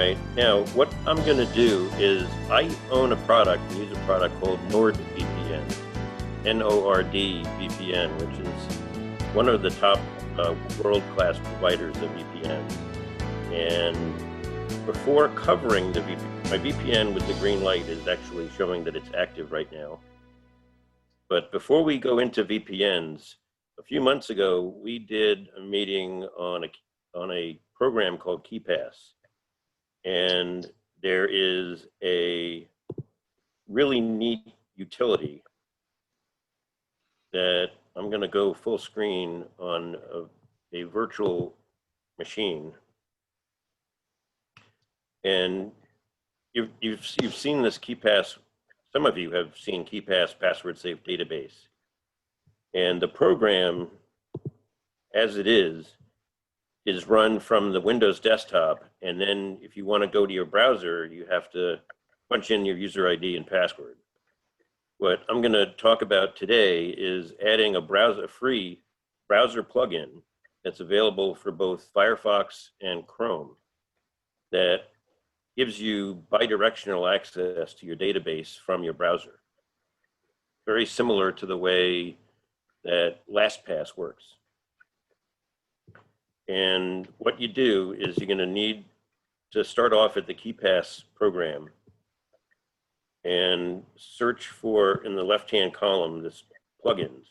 right, now what I'm going to do is I own a product, I use a product called NordVPN, N-O-R-D VPN, which is one of the top world-class providers of VPNs. And before covering the VPN, my VPN with the green light is actually showing that it's active right now. But before we go into VPNs, a few months ago, we did a meeting on a program called KeePass. And there is a really neat utility that I'm going to go full screen on a virtual machine. And you've seen this KeePass. Some of you have seen KeePass password safe database. And the program, as it is run from the Windows desktop. And then if you want to go to your browser, you have to punch in your user ID and password. What I'm going to talk about today is adding a free browser plugin that's available for both Firefox and Chrome that gives you bidirectional access to your database from your browser. Very similar to the way that LastPass works. And what you do is you're going to need to start off at the KeePass program and search for, in the left-hand column, this plugins.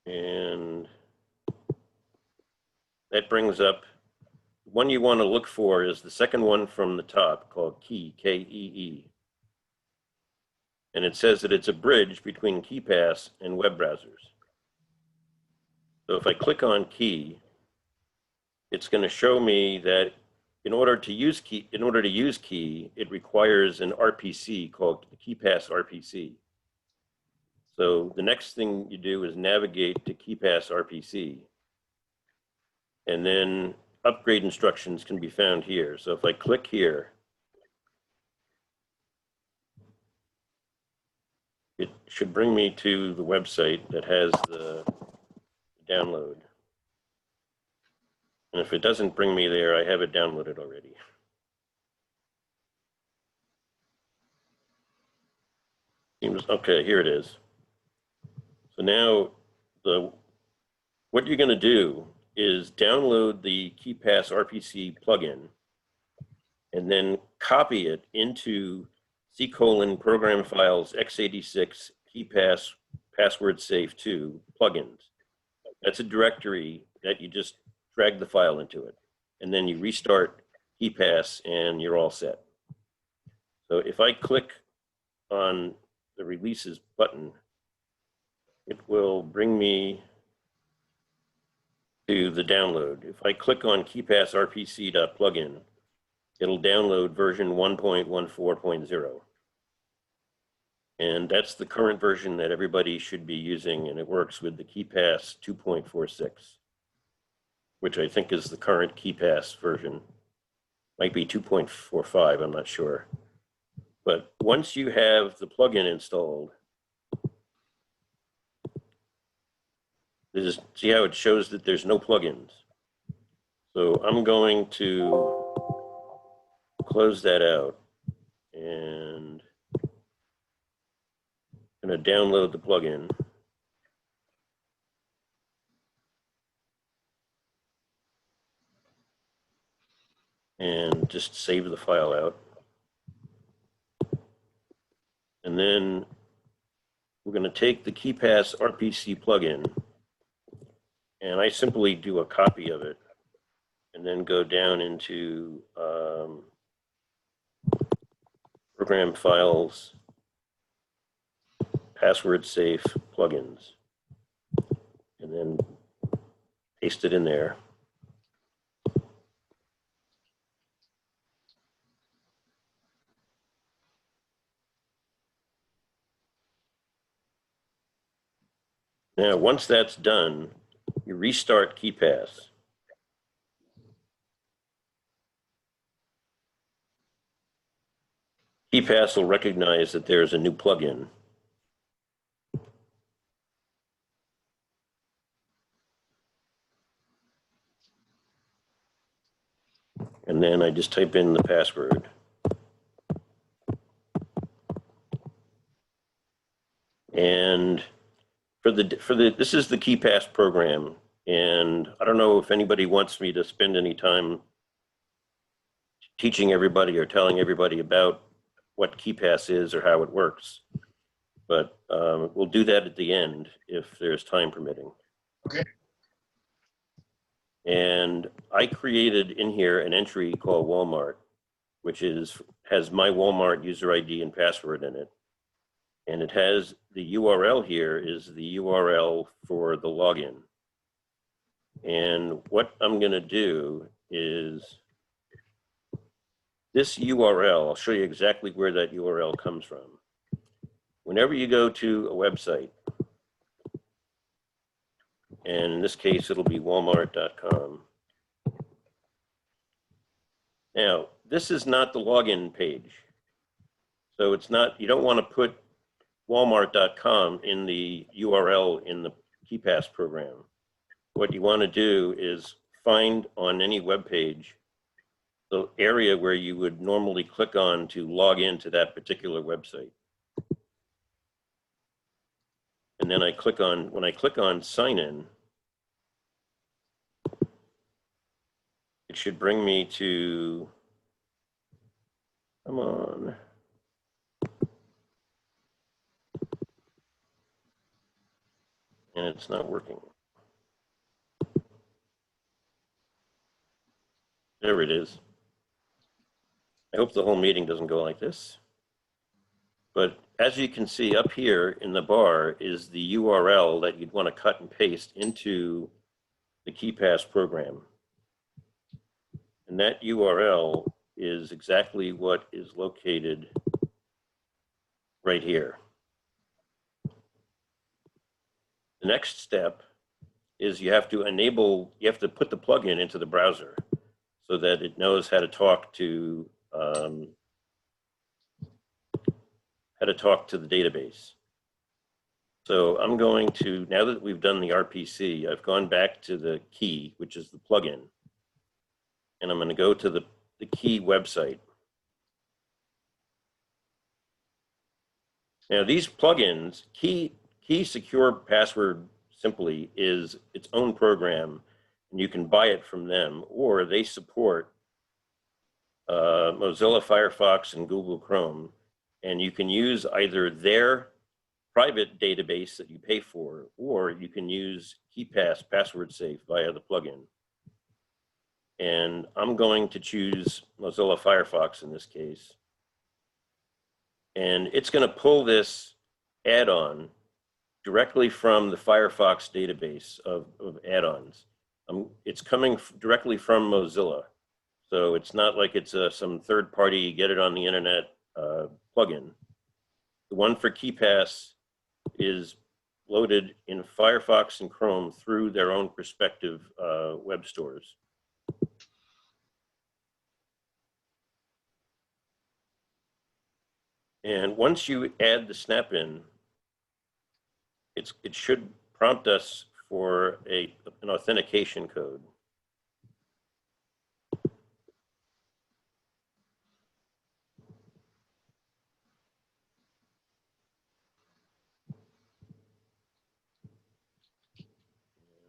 And that brings up, the one you want to look for is the second one from the top called Key, K-E-E. And it says that it's a bridge between KeePass and web browsers. So if I click on Key, it's going to show me that in order to use Key, it requires an RPC called the KeePass RPC. So the next thing you do is navigate to KeePass RPC, and then upgrade instructions can be found here. So if I click here, it should bring me to the website that has the download. And if it doesn't bring me there, I have it downloaded already. Okay, here it is. So now what you're going to do is download the KeePass RPC plugin and then copy it into C:\program files x86 KeePass password safe 2 plugins. That's a directory that you just drag the file into it. And then you restart KeePass and you're all set. So if I click on the releases button, it will bring me to the download. If I click on KeePass RPC.plugin, it'll download version 1.14.0. And that's the current version that everybody should be using, and it works with the KeePass 2.46, which I think is the current KeePass version. Might be 2.45, I'm not sure. But once you have the plugin installed, see how it shows that there's no plugins. So I'm going to close that out and I'm going to download the plugin. And just save the file out. And then we're going to take the KeePass RPC plugin, and I simply do a copy of it, and then go down into program files, password safe plugins, and then paste it in there. Now, once that's done, you restart KeePass. KeePass will recognize that there's a new plugin. then I just type in the password. And this is the KeePass program. And I don't know if anybody wants me to spend any time teaching everybody or telling everybody about what KeePass is or how it works. But we'll do that at the end if there's time permitting. Okay. And I created in here an entry called Walmart, which has my Walmart user ID and password in it. And it has the URL here is the URL for the login. And what I'm going to do is this URL, I'll show you exactly where that URL comes from. Whenever you go to a website, and in this case, it'll be walmart.com. Now, this is not the login page. So it's not, you don't want to put walmart.com in the URL in the KeePass program. What you want to do is find on any web page the area where you would normally click on to log into that particular website. And then when I click on sign in, it should bring me to, come on. And it's not working. There it is. I hope the whole meeting doesn't go like this. But as you can see up here in the bar is the URL that you'd want to cut and paste into the KeePass program. And that URL is exactly what is located right here. The next step is you have to put the plugin into the browser so that it knows how to talk to the database. So I'm going to, now that we've done the RPC, I've gone back to the key, which is the plugin, and I'm going to go to the key website. Now these plugins, Key Secure Password Simply is its own program, and you can buy it from them, or they support Mozilla Firefox and Google Chrome, and you can use either their private database that you pay for, or you can use KeePass password safe via the plugin. And I'm going to choose Mozilla Firefox in this case. And it's going to pull this add-on directly from the Firefox database of add-ons. It's coming directly from Mozilla. So it's not like it's some third-party, get it on the internet plugin. The one for KeePass is loaded in Firefox and Chrome through their own respective web stores. And once you add the snap-in, it should prompt us for an authentication code.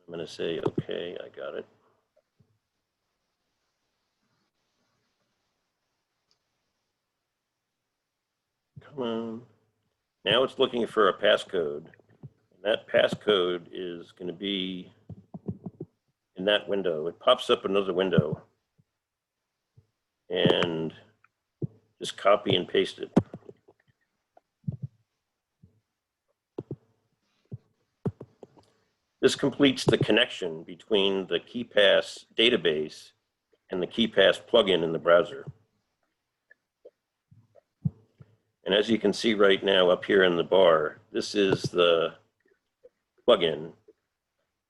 I'm going to say, okay, I got it. Come on. Now it's looking for a passcode. And that passcode is going to be in that window. It pops up another window. And just copy and paste it. This completes the connection between the KeePass database and the KeePass plugin in the browser. And as you can see right now up here in the bar, this is the plugin.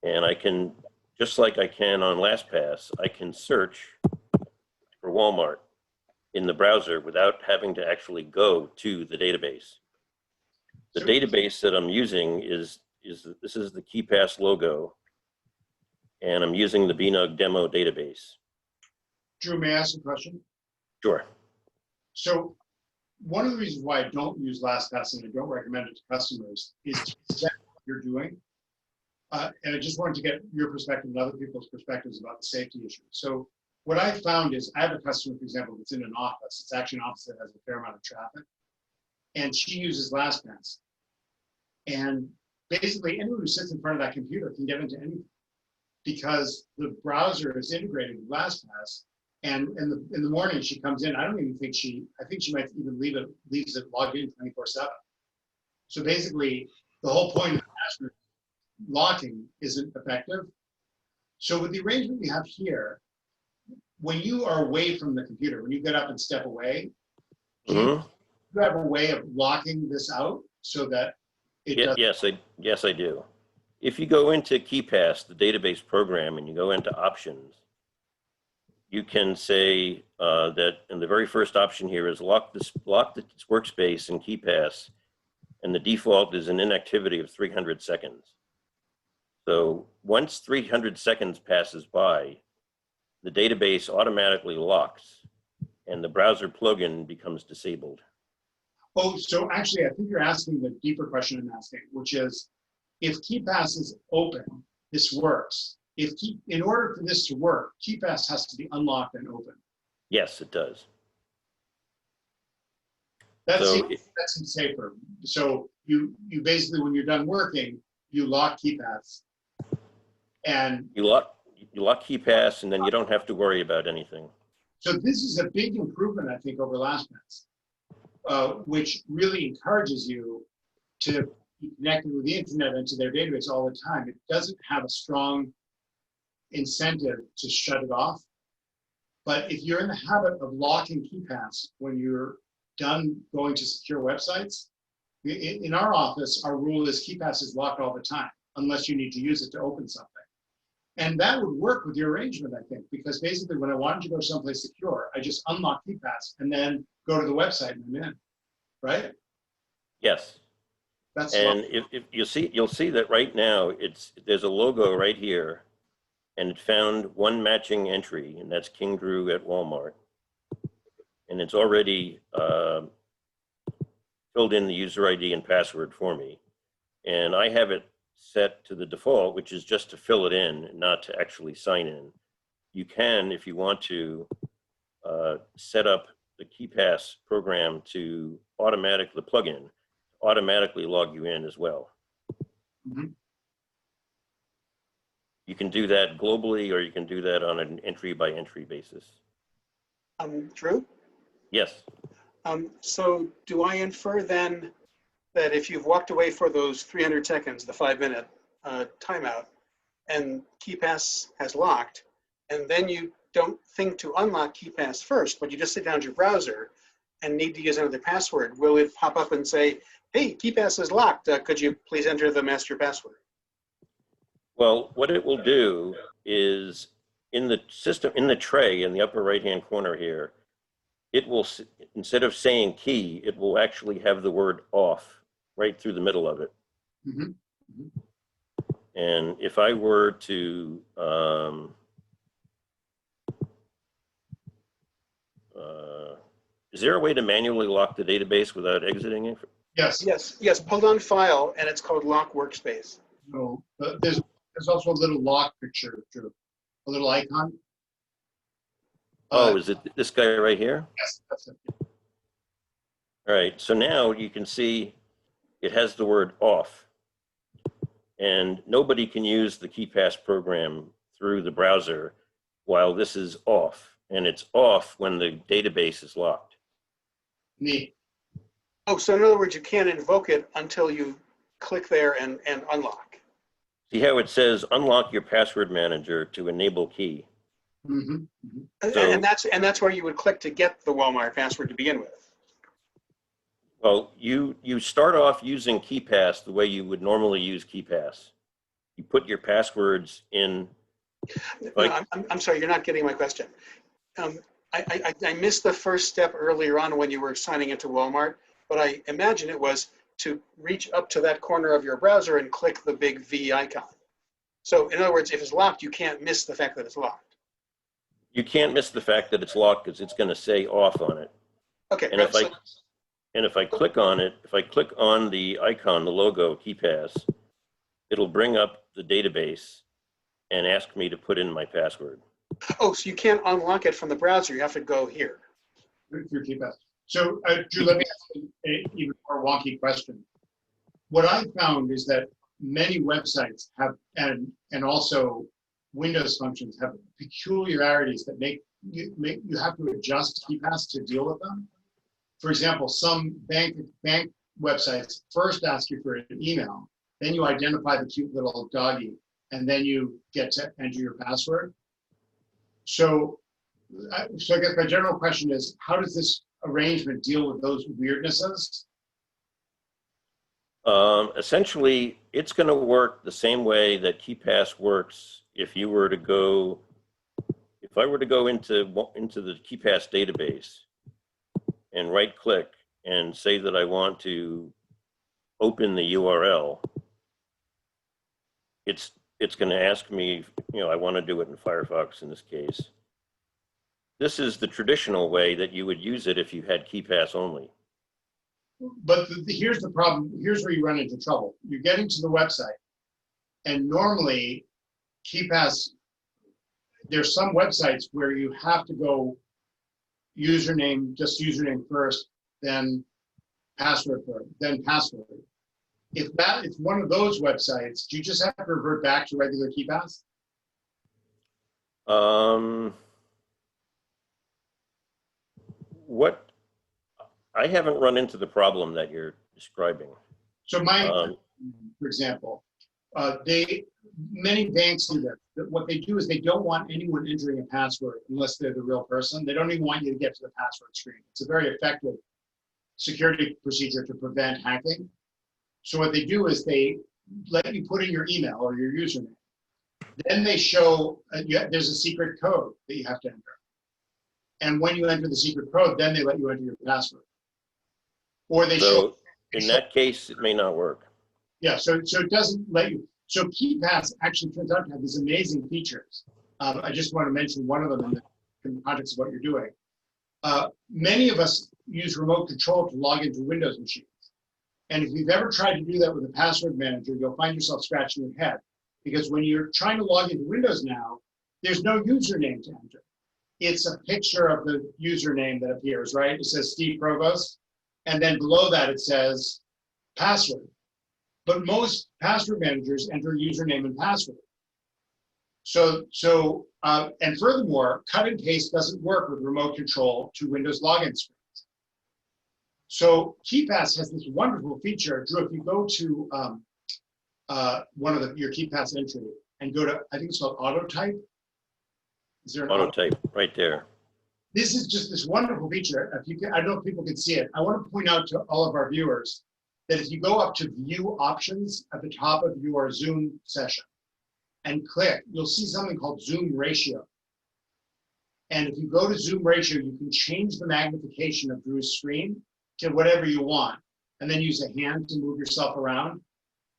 And I can, just like I can on LastPass, I can search for Walmart in the browser without having to actually go to the database. The database that I'm using this is the KeePass logo, and I'm using the BNUG demo database. Drew, may I ask a question? Sure. So one of the reasons why I don't use LastPass and I don't recommend it to customers is exactly what you're doing. And I just wanted to get your perspective and other people's perspectives about the safety issue. So what I found is I have a customer, for example, that's in an office. It's actually an office that has a fair amount of traffic. And she uses LastPass. And basically anyone who sits in front of that computer can get into anything because the browser is integrated with LastPass. And in the morning she comes in, I think she might even leaves it logged in 24/7. So basically the whole point of the password locking isn't effective. So with the arrangement we have here, when you are away from the computer, when you get up and step away, do you have a way of locking this out so that it doesn't? Yes, I do. If you go into KeePass, the database program, and you go into options, you can say that, and the very first option here is lock this workspace in KeePass, and the default is an inactivity of 300 seconds. So once 300 seconds passes by, the database automatically locks and the browser plugin becomes disabled. Oh, so actually, I think you're asking the deeper question I'm asking, which is, if KeePass is open, this works. In order for this to work, KeePass has to be unlocked and open. Yes, it does. That seems safer. So you basically, when you're done working, you lock KeePass, and you lock KeePass, and then you don't have to worry about anything. So this is a big improvement, I think, over LastPass, which really encourages you to be connected with the internet and to their database all the time. It doesn't have a strong incentive to shut it off. But if you're in the habit of locking KeePass when you're done going to secure websites, in our office, our rule is KeePass is locked all the time, unless you need to use it to open something. And that would work with your arrangement, I think, because basically when I wanted to go someplace secure, I just unlock KeePass and then go to the website and I'm in, right? Yes. That's and if you'll see that right now there's a logo right here, and it found one matching entry, and that's King Drew at Walmart, and it's already filled in the user ID and password for me, and I have it set to the default, which is just to fill it in, not to actually sign in. You can, if you want to, set up the KeePass program to the plugin automatically log you in as well. Mm-hmm. You can do that globally, or you can do that on an entry by entry basis. Drew? Yes. So do I infer then that if you've walked away for those 300 seconds, the 5-minute timeout, and KeePass has locked, and then you don't think to unlock KeePass first, but you just sit down at your browser and need to use another password, will it pop up and say, hey, KeePass is locked, could you please enter the master password? Well, what it will do is in the system, in the tray in the upper right-hand corner here, it will, instead of saying key, it will actually have the word off right through the middle of it. Mm-hmm. Mm-hmm. And if I were to, is there a way to manually lock the database without exiting it? Yes. Yes, pull down file, and it's called lock workspace. No, there's also a little lock picture, Drew, a little icon. Oh, is it this guy right here? Yes, that's it. All right, so now you can see it has the word off, and nobody can use the KeePass program through the browser while this is off, and it's off when the database is locked. Neat. Oh, so in other words, you can't invoke it until you click there and unlock. See how it says unlock your password manager to enable key? Mm-hmm. Mm-hmm. So, and that's where you would click to get the Walmart password to begin with. well, you start off using KeePass the way you would normally use KeePass. You put your passwords in. Like, no, I'm sorry, you're not getting my question. I missed the first step earlier on when you were signing into Walmart, but I imagine it was to reach up to that corner of your browser and click the big V icon. So in other words, if it's locked, you can't miss the fact that it's locked. You can't miss the fact that it's locked because it's going to say off on it. Okay. And if I click on it, if I click on the icon, the logo, KeePass, it'll bring up the database and ask me to put in my password. Oh, so you can't unlock it from the browser. You have to go here. Through KeePass. So, Drew, let me ask an even more wonky question. What I found is that many websites have, and also Windows functions have peculiarities that make you have to adjust KeePass to deal with them. For example, some bank websites first ask you for an email, then you identify the cute little doggy, and then you get to enter your password. So I guess my general question is, how does this arrangement deal with those weirdnesses? Essentially, it's going to work the same way that KeePass works if you were to go, if I were to go into the KeePass database and right click and say that I want to open the URL, it's going to ask me, I want to do it in Firefox in this case. This is the traditional way that you would use it if you had KeePass only. But here's the problem. Here's where you run into trouble. You're getting to the website, and normally KeePass, there's some websites where you have to go username, just username first, then password first, then password. If it's one of those websites, do you just have to revert back to regular KeePass? Um, I haven't run into the problem that you're describing. So for example, many banks do that. What they do is they don't want anyone entering a password unless they're the real person. They don't even want you to get to the password screen. It's a very effective security procedure to prevent hacking. So what they do is they let you put in your email or your username. Then they show, there's a secret code that you have to enter. And when you enter the secret code, then they let you enter your password. Or they show. In that case, it may not work. Yeah, so it doesn't let you. So KeePass actually turns out to have these amazing features. I just want to mention one of them in the context of what you're doing. Many of us use remote control to log into Windows machines. And if you've ever tried to do that with a password manager, you'll find yourself scratching your head. Because when you're trying to log into Windows now, there's no username to enter. It's a picture of the username that appears, right? It says Steve Provost. And then below that, it says password. But most password managers enter username and password. And furthermore, cut and paste doesn't work with remote control to Windows login screens. So KeePass has this wonderful feature. Drew, if you go to one of your KeePass entry and go to, I think it's called auto type. Is there an auto type right there? This is just this wonderful feature. I don't know if people can see it. I want to point out to all of our viewers that if you go up to view options at the top of your Zoom session and click, you'll see something called zoom ratio. And if you go to zoom ratio, you can change the magnification of Drew's screen to whatever you want, and then use a hand to move yourself around.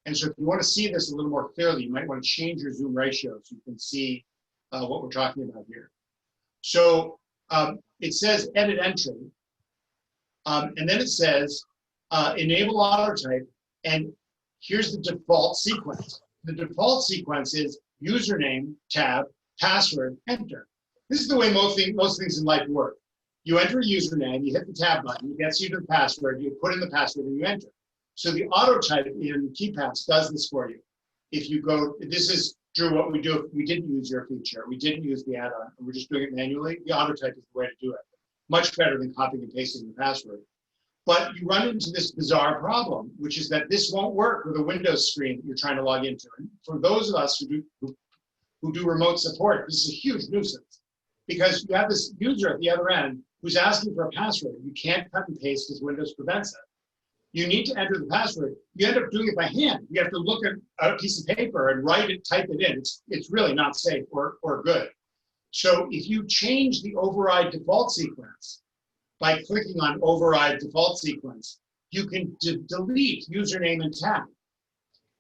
And so if you want to see this a little more clearly, you might want to change your zoom ratio so you can see what we're talking about here. So it says edit entry, and then it says enable auto type, and here's the default sequence. The default sequence is username, tab, password, enter. This is the way most things in life work. You enter a username, you hit the tab button, it gets you to the password, you put in the password, and you enter. So the auto type in KeePass does this for you. If you go, this is, Drew, what we do if we didn't use your feature, we didn't use the add-on, and we're just doing it manually, the auto type is the way to do it. Much better than copying and pasting the password. But you run into this bizarre problem, which is that this won't work with a Windows screen that you're trying to log into. And for those of us who do remote support, this is a huge nuisance, because you have this user at the other end who's asking for a password. You can't cut and paste because Windows prevents it. You need to enter the password. You end up doing it by hand. You have to look at a piece of paper and write it, type it in. It's really not safe or good. So if you change the override default sequence by clicking on override default sequence, you can delete username and tab.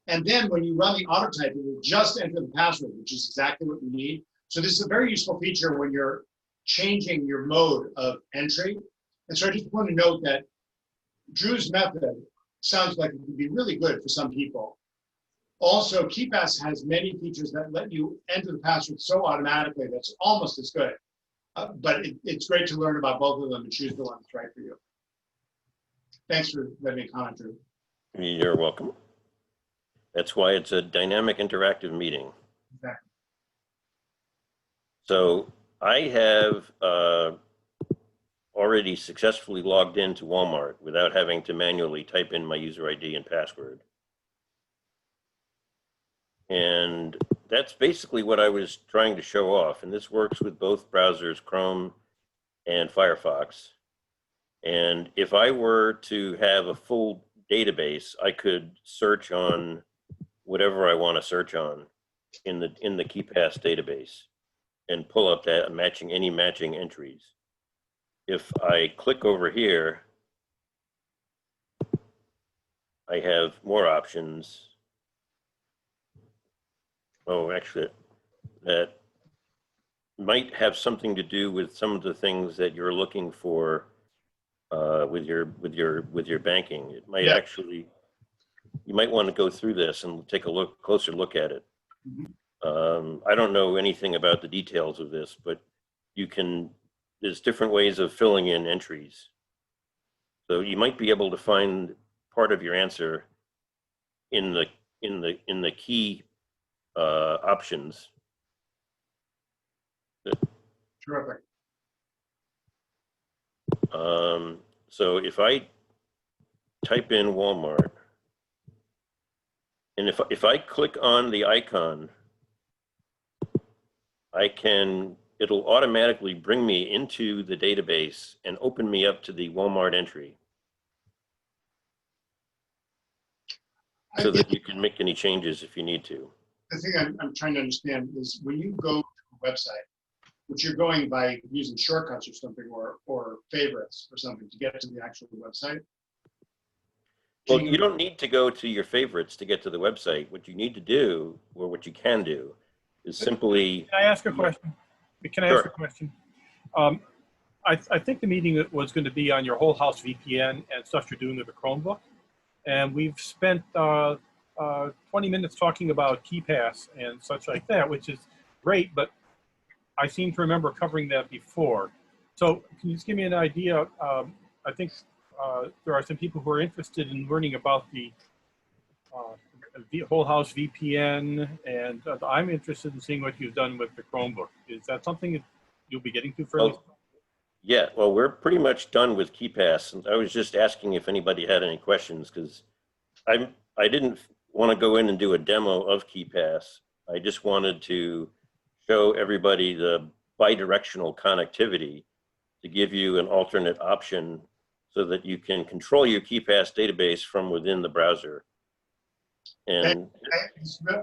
And then when you run the auto type, it will just enter the password, which is exactly what you need. So this is a very useful feature when you're changing your mode of entry. And so I just want to note that Drew's method sounds like it would be really good for some people. Also, KeePass has many features that let you enter the password so automatically that's almost as good. But it's great to learn about both of them and choose the one that's right for you. Thanks for letting me comment, Drew. You're welcome. That's why it's a dynamic interactive meeting. Exactly. So I have already successfully logged into Walmart without having to manually type in my user ID and password. And that's basically what I was trying to show off. And this works with both browsers, Chrome and Firefox. And if I were to have a full database, I could search on whatever I want to search on in the KeePass database and pull up that any matching entries. If I click over here, I have more options. Oh, actually, that might have something to do with some of the things that you're looking for with your banking. It might actually, you might want to go through this and take a closer look at it. I don't know anything about the details of this, but there's different ways of filling in entries. So you might be able to find part of your answer in the key options. Terrific. So if I type in Walmart, and if I click on the icon, it'll automatically bring me into the database and open me up to the Walmart entry so that you can make any changes if you need to. The thing I'm trying to understand is when you go to a website, which you're going by using shortcuts or something, or favorites or something to get to the actual website. Well, you don't need to go to your favorites to get to the website. What you need to do, or what you can do, is simply. Can I ask a question? Can I Sure. ask a question? I think the meeting was going to be on your whole house VPN and stuff you're doing with the Chromebook. And we've spent 20 minutes talking about KeePass and such like that, which is great, but I seem to remember covering that before. So can you just give me an idea? I think there are some people who are interested in learning about the whole house VPN, and I'm interested in seeing what you've done with the Chromebook. Is that something that you'll be getting to fairly soon? Yeah, well, we're pretty much done with KeePass. And I was just asking if anybody had any questions, because I didn't want to go in and do a demo of KeePass. I just wanted to show everybody the bidirectional connectivity to give you an alternate option so that you can control your KeePass database from within the browser. And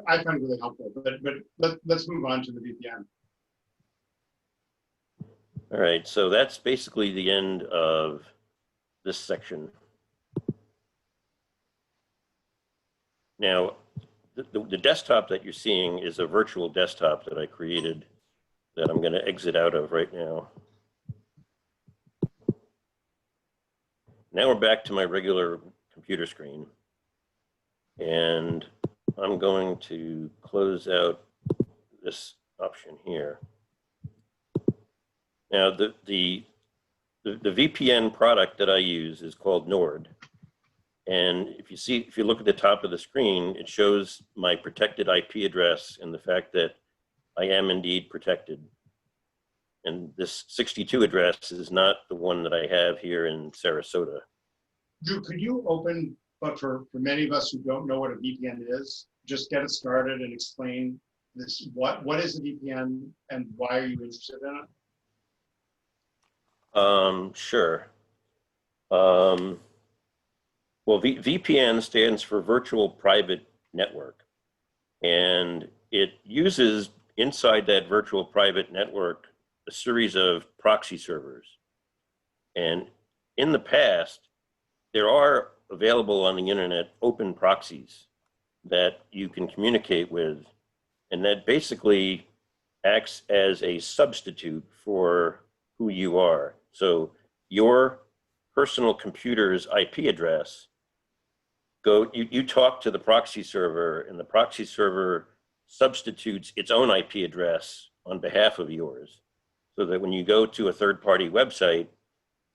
I find it really helpful, but let's move on to the VPN. all right, so that's basically the end of this section. Now, the desktop that you're seeing is a virtual desktop that I created that I'm going to exit out of right now. Now we're back to my regular computer screen. And I'm going to close out this option here. Now, the VPN product that I use is called Nord. And if you look at the top of the screen, it shows my protected IP address and the fact that I am indeed protected. And this 62 address is not the one that I have here in Sarasota. Drew, could you open, but for many of us who don't know what a VPN is, just get it started and explain this. What is a VPN and why are you interested in it? Sure. Well, VPN stands for Virtual Private Network, and it uses inside that virtual private network a series of proxy servers. And in the past, there are available on the internet open proxies that you can communicate with, and that basically acts as a substitute for who you are. So your personal computer's IP address, you talk to the proxy server, and the proxy server substitutes its own IP address on behalf of yours, so that when you go to a third-party website,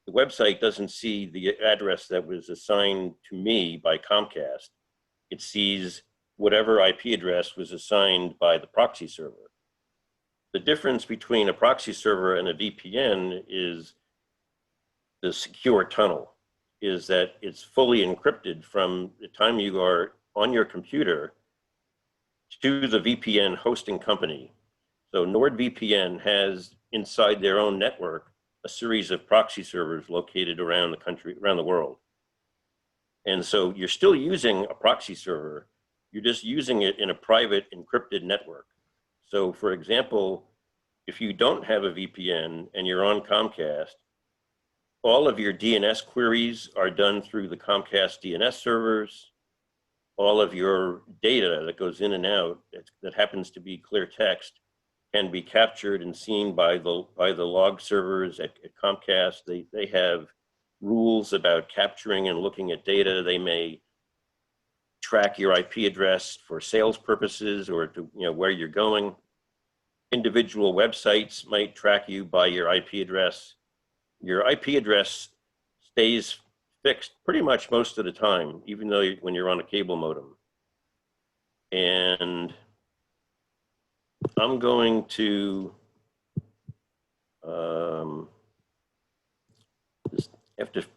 the website doesn't see the address that was assigned to me by Comcast. It sees whatever IP address was assigned by the proxy server. The difference between a proxy server and a VPN is the secure tunnel, is that it's fully encrypted from the time you are on your computer to the VPN hosting company. So NordVPN has inside their own network a series of proxy servers located around the country, around the world. And so you're still using a proxy server, you're just using it in a private encrypted network. So for example, if you don't have a VPN and you're on Comcast, all of your DNS queries are done through the Comcast DNS servers. All of your data that goes in and out that happens to be clear text can be captured and seen by the log servers at Comcast. They have rules about capturing and looking at data. They may track your IP address for sales purposes or to where you're going. Individual websites might track you by your IP address. Your IP address stays fixed pretty much most of the time, even though when you're on a cable modem. And I'm going to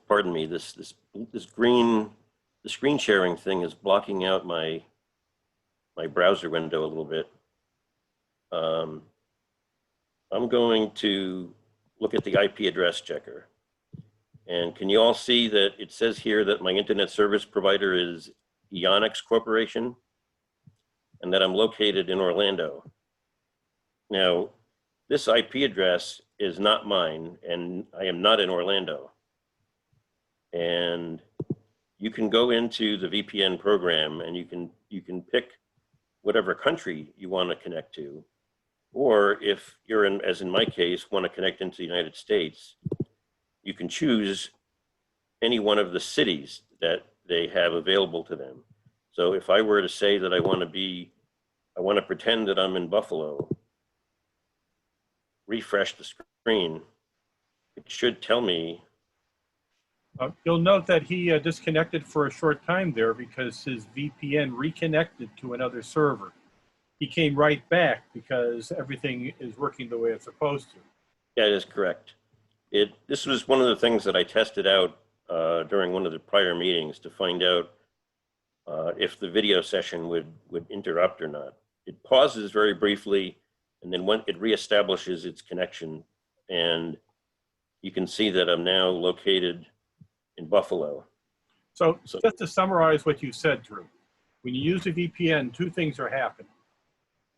pardon me, the screen sharing thing is blocking out my browser window a little bit. I'm going to look at the IP address checker. And can you all see that it says here that my internet service provider is Ionix Corporation and that I'm located in Orlando? Now, this IP address is not mine, and I am not in Orlando. And you can go into the VPN program and you can pick whatever country you want to connect to. Or if you're in, as in my case, want to connect into the United States, you can choose any one of the cities that they have available to them. So if I were to say that I want to pretend that I'm in Buffalo, refresh the screen, it should tell me. You'll note that he disconnected for a short time there because his VPN reconnected to another server. He came right back because everything is working the way it's supposed to. Yeah, that is correct. This was one of the things that I tested out during one of the prior meetings to find out if the video session would interrupt or not. It pauses very briefly, and then when it reestablishes its connection, and you can see that I'm now located in Buffalo. So just to summarize what you said, Drew, when you use a VPN, two things are happening.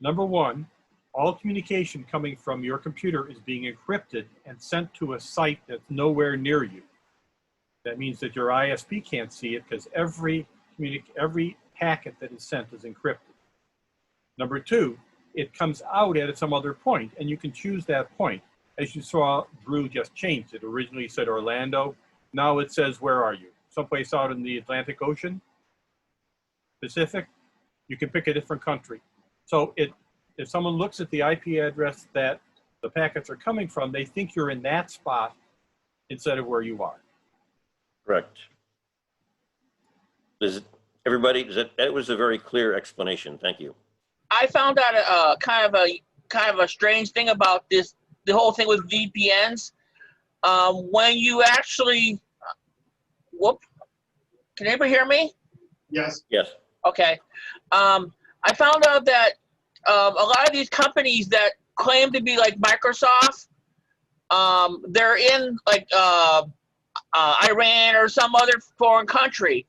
Number one, all communication coming from your computer is being encrypted and sent to a site that's nowhere near you. That means that your ISP can't see it because every packet that is sent is encrypted. Number two, it comes out at some other point, and you can choose that point. As you saw, Drew just changed it. Originally said Orlando. Now it says, where are you? Someplace out in the Atlantic Ocean? Pacific? You can pick a different country. So if someone looks at the IP address that the packets are coming from, they think you're in that spot instead of where you are. Correct. That was a very clear explanation. Thank you. I found out kind of a strange thing about the whole thing with VPNs. When you actually, can anybody hear me? Yes. Yes. Okay. I found out that a lot of these companies that claim to be like Microsoft, they're in like Iran or some other foreign country.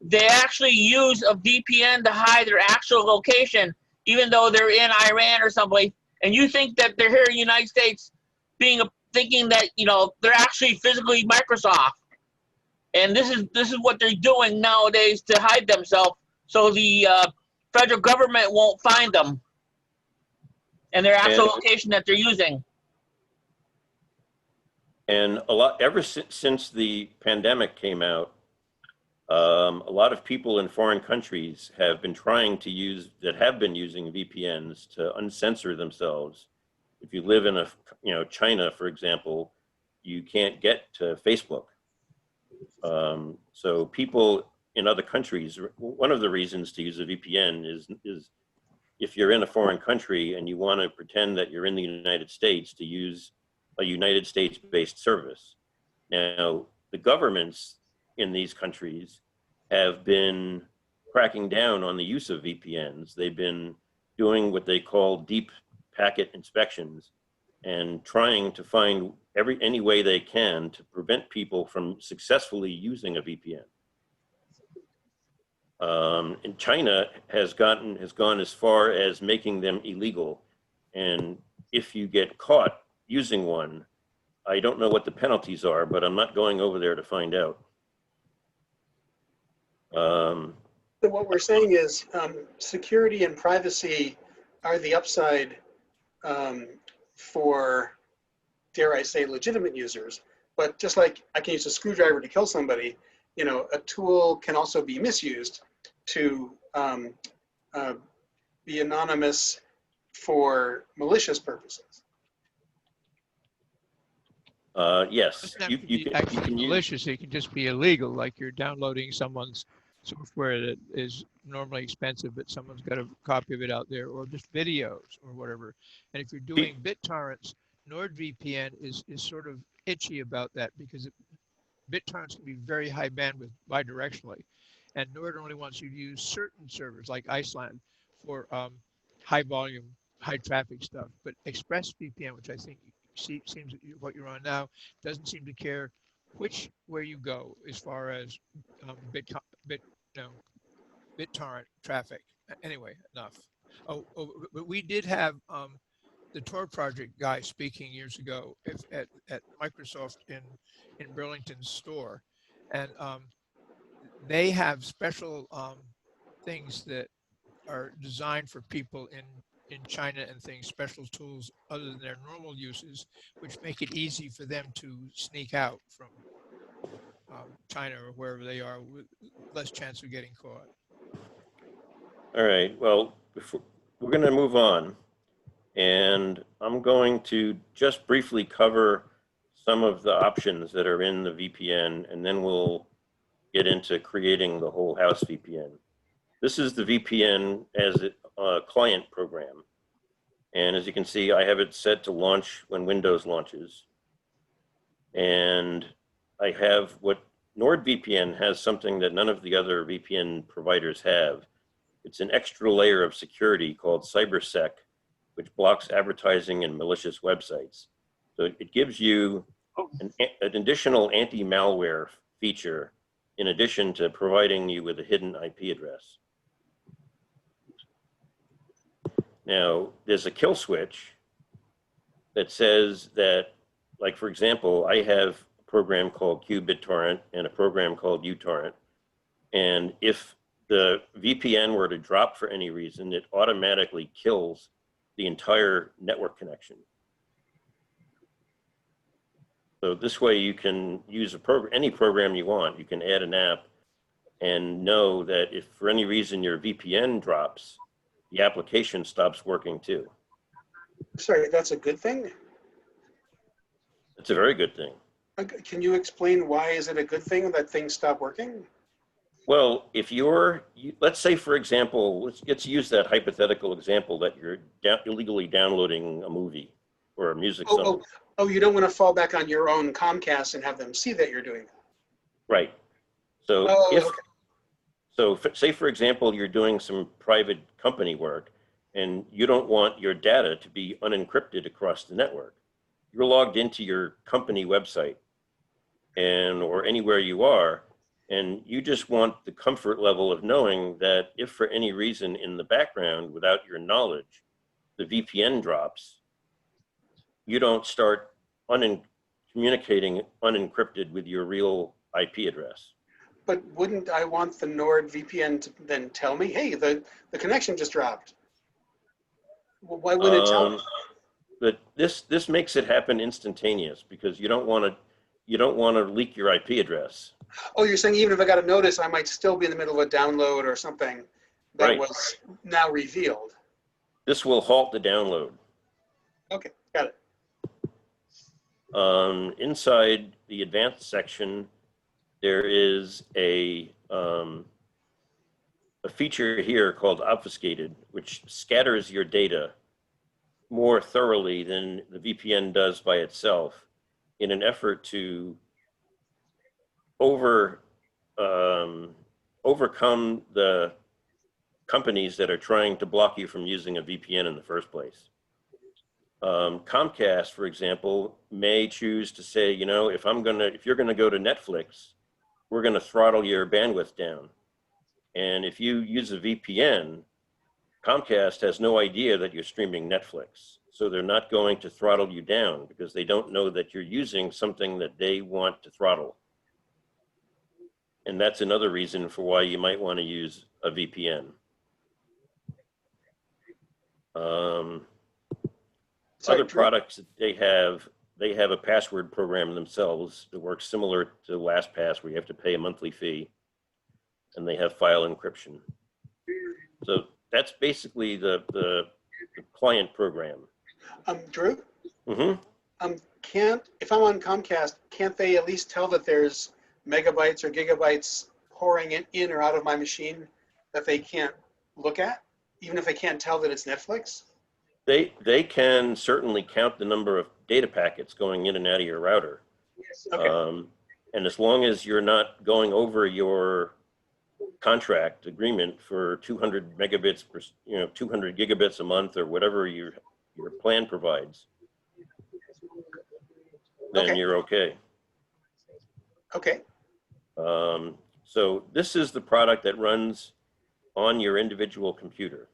They actually use a VPN to hide their actual location, even though they're in Iran or someplace. And you think that they're here in the United States, thinking that they're actually physically Microsoft. And this is what they're doing nowadays to hide themselves, so the federal government won't find them. and their actual And- location that they're using. And a lot, ever since the pandemic came out, a lot of people in foreign countries have been trying to use, that have been using VPNs to uncensor themselves. If you live in China, for example, you can't get to Facebook. So people in other countries, one of the reasons to use a VPN is if you're in a foreign country and you want to pretend that you're in the United States, to use a United States-based service. Now, the governments in these countries have been cracking down on the use of VPNs. They've been doing what they call deep packet inspections and trying to find any way they can to prevent people from successfully using a VPN. And China has gone as far as making them illegal. And if you get caught using one, I don't know what the penalties are, but I'm not going over there to find out. So what we're saying is security and privacy are the upside for, dare I say, legitimate users. But just like I can use a screwdriver to kill somebody, you know, a tool can also be misused to be anonymous for malicious purposes. Yes, Doesn't have you to be can actually use. malicious. It can just be illegal, like you're downloading someone's software that is normally expensive, but someone's got a copy of it out there, or just videos or whatever. And if you're doing BitTorrents, NordVPN is sort of itchy about that, because BitTorrents can be very high bandwidth bidirectionally, and Nord only wants you to use certain servers like Iceland for high volume, high traffic stuff. But ExpressVPN, which I think seems what you're on now, doesn't seem to care where you go as far as BitTorrent traffic. Anyway, enough. But we did have the Tor project guy speaking years ago at Microsoft in Burlington's store, and they have special things that are designed for people in China and things, special tools other than their normal uses, which make it easy for them to sneak out from China or wherever they are with less chance of getting caught. All right, well, we're going to move on, and I'm going to just briefly cover some of the options that are in the VPN, and then we'll get into creating the whole house VPN. This is the VPN as a client program. And as you can see, I have it set to launch when Windows launches. And I have what NordVPN has, something that none of the other VPN providers have. It's an extra layer of security called CyberSec, which blocks advertising and malicious websites. So it gives you an additional anti-malware feature in addition to providing you with a hidden IP address. Now, there's a kill switch that says that, like, for example, I have a program called QBitTorrent and a program called uTorrent. And if the VPN were to drop for any reason, it automatically kills the entire network connection. So this way you can use any program you want. You can add an app and know that if for any reason your VPN drops, the application stops working too. Sorry, that's a good thing? It's a very good thing. Can you explain why is it a good thing that things stop working? Well, if let's say, for example, let's use that hypothetical example that you're illegally downloading a movie or a music song. Oh, you don't want to fall back on your own Comcast and have them see that you're doing that. Right. So say, for example, you're doing some private company work and you don't want your data to be unencrypted across the network. You're logged into your company website or anywhere you are, and you just want the comfort level of knowing that if for any reason in the background, without your knowledge, the VPN drops, you don't start communicating unencrypted with your real IP address. But wouldn't I want the NordVPN to then tell me, hey, the connection just dropped? Why wouldn't it tell? But this makes it happen instantaneous because you don't want to leak your IP address. Oh, you're saying even if I got a notice, I might still be in the middle of a download or something that Right. was now revealed. This will halt the download. Okay, got it. Inside the advanced section, there is a feature here called obfuscated, which scatters your data more thoroughly than the VPN does by itself in an effort to overcome the companies that are trying to block you from using a VPN in the first place. Comcast, for example, may choose to say, you know, if you're gonna go to Netflix, we're gonna throttle your bandwidth down. And if you use a VPN, Comcast has no idea that you're streaming Netflix. So they're not going to throttle you down because they don't know that you're using something that they want to throttle. And that's another reason for why you might want to use a VPN. Other products that they have a password program themselves that works similar to LastPass, where you have to pay a monthly fee, and they have file encryption. So that's basically the client program. Drew? Mm-hmm. If I'm on Comcast, can't they at least tell that there's megabytes or gigabytes pouring in or out of my machine that they can't look at, even if they can't tell that it's Netflix? They can certainly count the number of data packets going in and out of your router. Okay. And as long as you're not going over your contract agreement for 200 megabits per, 200 gigabits a month or whatever your plan provides, then you're okay. Okay. So this is the product that runs on your individual computer.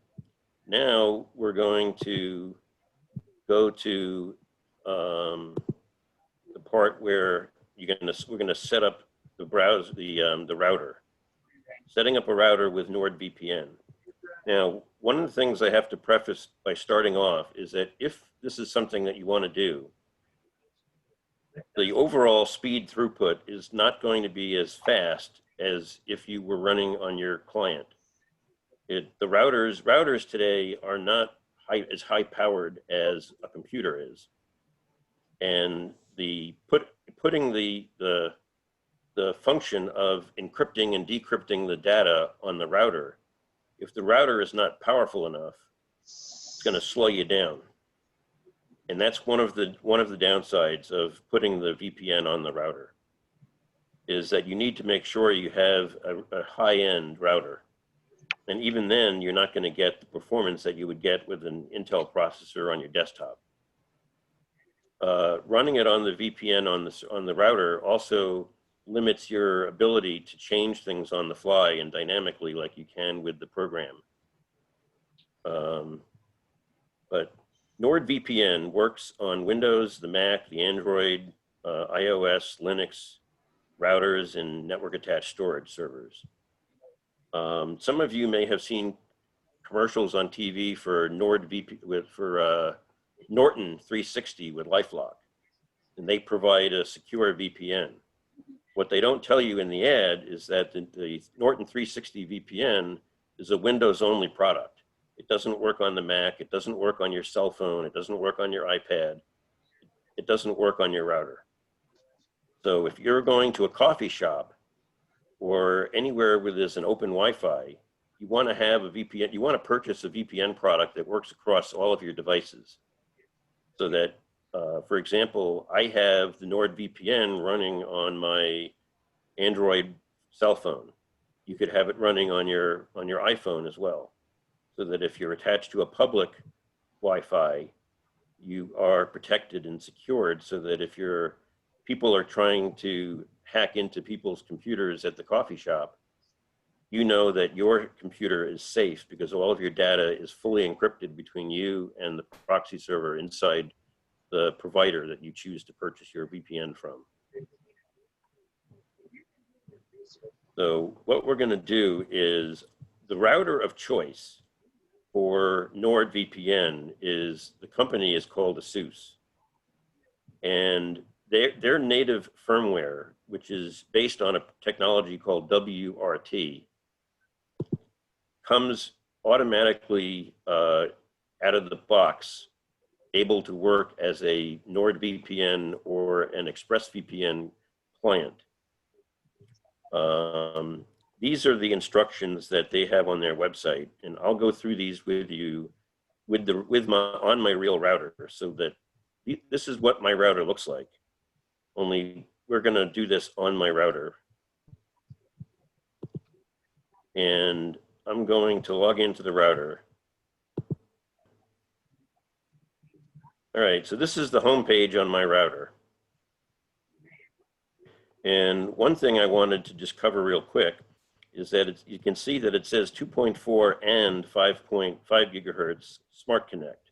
Now we're going to go to the part where we're gonna set up the the router. Setting up a router with NordVPN. Now, one of the things I have to preface by starting off is that if this is something that you want to do, the overall speed throughput is not going to be as fast as if you were running on your client. The routers today are not as high powered as a computer is, and putting the function of encrypting and decrypting the data on the router, if the router is not powerful enough, it's going to slow you down. And that's one of the downsides of putting the VPN on the router, is that you need to make sure you have a high-end router. And even then, you're not going to get the performance that you would get with an Intel processor on your desktop. Running it on the VPN on the router also limits your ability to change things on the fly and dynamically like you can with the program. But NordVPN works on Windows, the Mac, the Android, iOS, Linux, routers, and network attached storage servers. Some of you may have seen commercials on TV for Norton 360 with LifeLock, and they provide a secure VPN. What they don't tell you in the ad is that the Norton 360 VPN is a Windows-only product. It doesn't work on the Mac. It doesn't work on your cell phone. It doesn't work on your iPad. It doesn't work on your router. So if you're going to a coffee shop or anywhere where there's an open Wi-Fi, you want to have a VPN. You want to purchase a VPN product that works across all of your devices, so that, for example, I have the NordVPN running on my Android cell phone. You could have it running on your iPhone as well, so that if you're attached to a public Wi-Fi, you are protected and secured, so that if people are trying to hack into people's computers at the coffee shop, you know that your computer is safe because all of your data is fully encrypted between you and the proxy server inside the provider that you choose to purchase your VPN from. So what we're going to do is the router of choice for NordVPN is, the company is called Asus. And their native firmware, which is based on a technology called WRT, comes automatically out of the box, able to work as a NordVPN or an ExpressVPN client. These are the instructions that they have on their website, and I'll go through these with you on my real router, so that this is what my router looks like. Only we're going to do this on my router, and I'm going to log into the router. All right, so this is the home page on my router. And one thing I wanted to just cover real quick is that you can see that it says 2.4 and 5.5 gigahertz Smart Connect.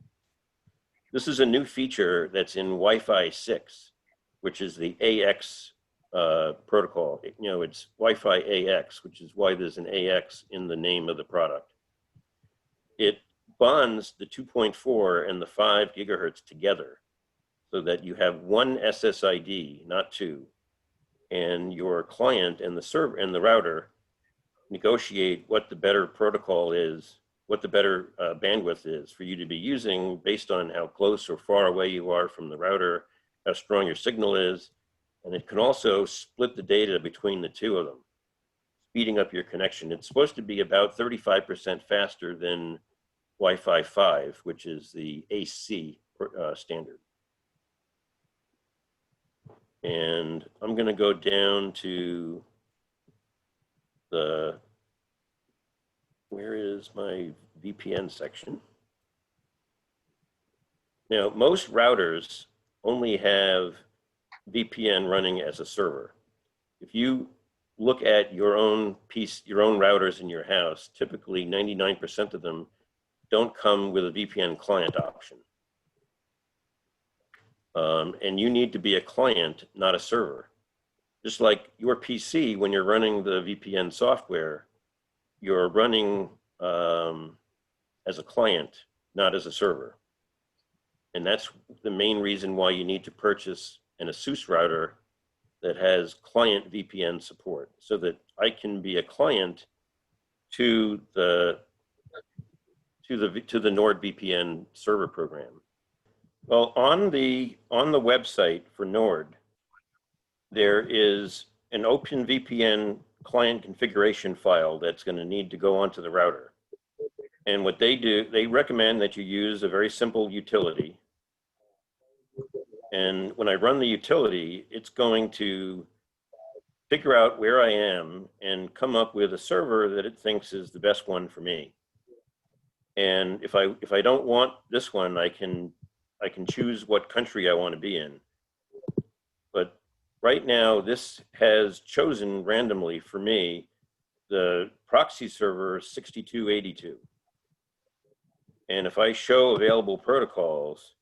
This is a new feature that's in Wi-Fi 6, which is the AX protocol. It's Wi-Fi AX, which is why there's an AX in the name of the product. It bonds the 2.4 and the 5 gigahertz together so that you have one SSID, not two, and your client and the server and the router negotiate what the better protocol is, what the better bandwidth is for you to be using based on how close or far away you are from the router, how strong your signal is, and it can also split the data between the two of them, speeding up your connection. It's supposed to be about 35% faster than Wi-Fi 5, which is the AC standard. And I'm going to go down to where is my VPN section? Now, most routers only have VPN running as a server. If you look at your own routers in your house, typically 99% of them don't come with a VPN client option. And you need to be a client, not a server. Just like your PC, when you're running the VPN software, you're running as a client, not as a server. And that's the main reason why you need to purchase an Asus router that has client VPN support, so that I can be a client to the NordVPN server program. Well, on the website for Nord, there is an OpenVPN client configuration file that's going to need to go onto the router. And what they do, they recommend that you use a very simple utility. And when I run the utility, it's going to figure out where I am and come up with a server that it thinks is the best one for me. And if I don't want this one, I can choose what country I want to be in. But right now, this has chosen randomly for me the proxy server 6282. And if I show available protocols,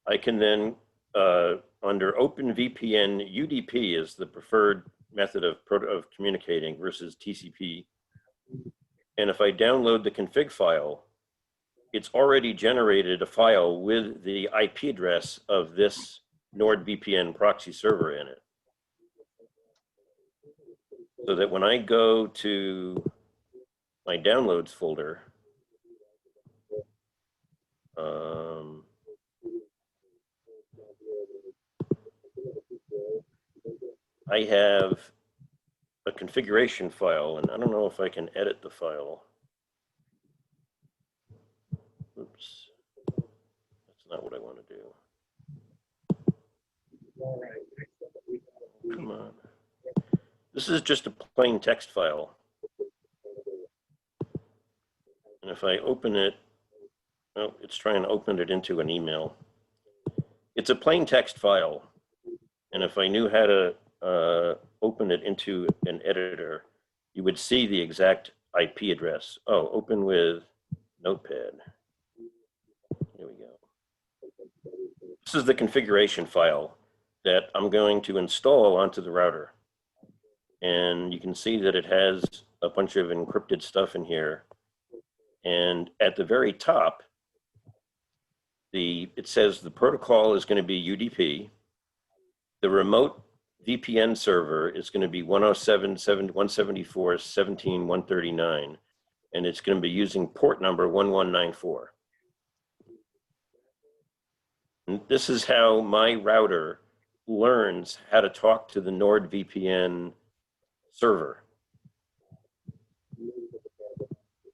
I can then, under OpenVPN, UDP is the preferred method of communicating versus TCP. And if I download the config file, it's already generated a file with the IP address of this NordVPN proxy server in it. So that when I go to my downloads folder, I have a configuration file, and I don't know if I can edit the file. Oops, that's not what I want to do. Come on. This is just a plain text file. And if I open it, oh, it's trying to open it into an email. It's a plain text file. And if I knew how to open it into an editor, you would see the exact IP address. Oh, open with Notepad. Here we go. This is the configuration file that I'm going to install onto the router. And you can see that it has a bunch of encrypted stuff in here. And at the very top, it says the protocol is going to be UDP. The remote VPN server is going to be 107.174.17.139, and it's going to be using port number 1194. And this is how my router learns how to talk to the NordVPN server.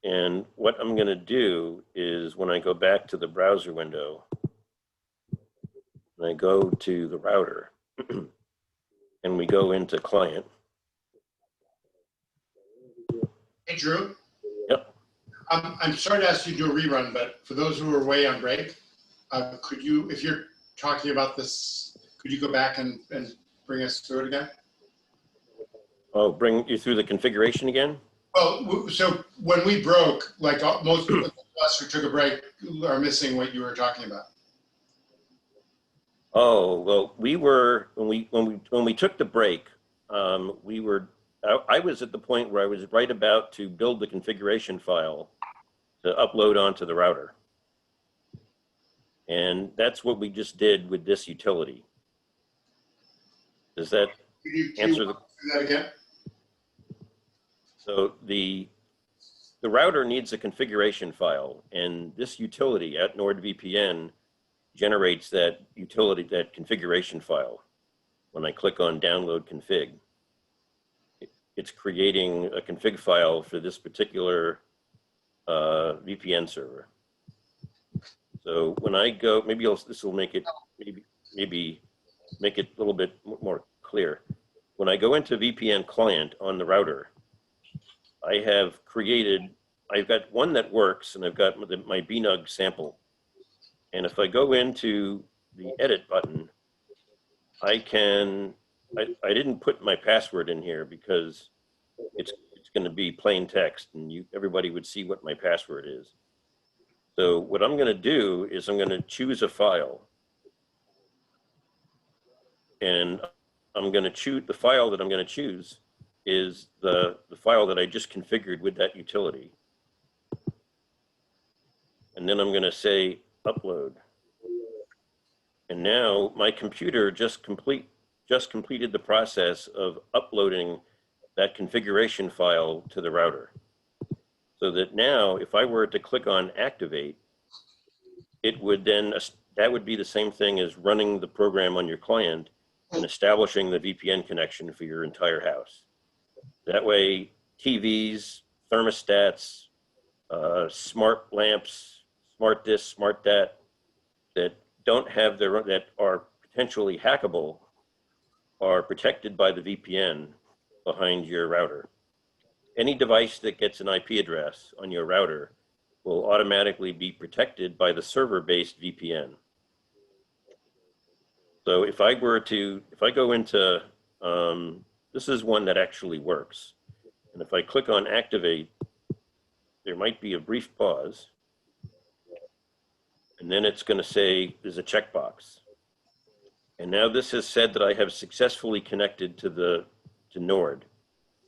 And what I'm going to do is when I go back to the browser window, and I go to the router, and we go into client. Hey, Drew. Yep. I'm sorry to ask you to do a rerun, but for those who are away on break, could you, if you're talking about this, could you go back and bring us through it again? Oh, bring you through the configuration again? Well, so when we broke, like most of us who took a break are missing what you were talking about. Oh, well, we were, when we took the break, I was at the point where I was right about to build the configuration file to upload onto the router. And that's what we just did with this utility. Does that answer that again? So the router needs a configuration file, and this utility at NordVPN generates that configuration file. When I click on download config, it's creating a config file for this particular VPN server. So when I go, this will make it maybe make it a little bit more clear. When I go into VPN client on the router, I've got one that works, and I've got my BNUG sample. And if I go into the edit button, I didn't put my password in here because it's going to be plain text, and everybody would see what my password is. So what I'm going to do is I'm going to choose a file, and I'm going to choose the file that I'm going to choose is the file that I just configured with that utility. And then I'm going to say upload. And now my computer just completed the process of uploading that configuration file to the router. So that now if I were to click on activate, it would then, that would be the same thing as running the program on your client and establishing the VPN connection for your entire house. That way, TVs, thermostats, smart lamps, smart this, smart that don't have that are potentially hackable are protected by the VPN behind your router. Any device that gets an IP address on your router will automatically be protected by the server-based VPN. So if I go into, this is one that actually works. And if I click on activate, there might be a brief pause. And then it's going to say there's a checkbox. And now this has said that I have successfully connected to Nord,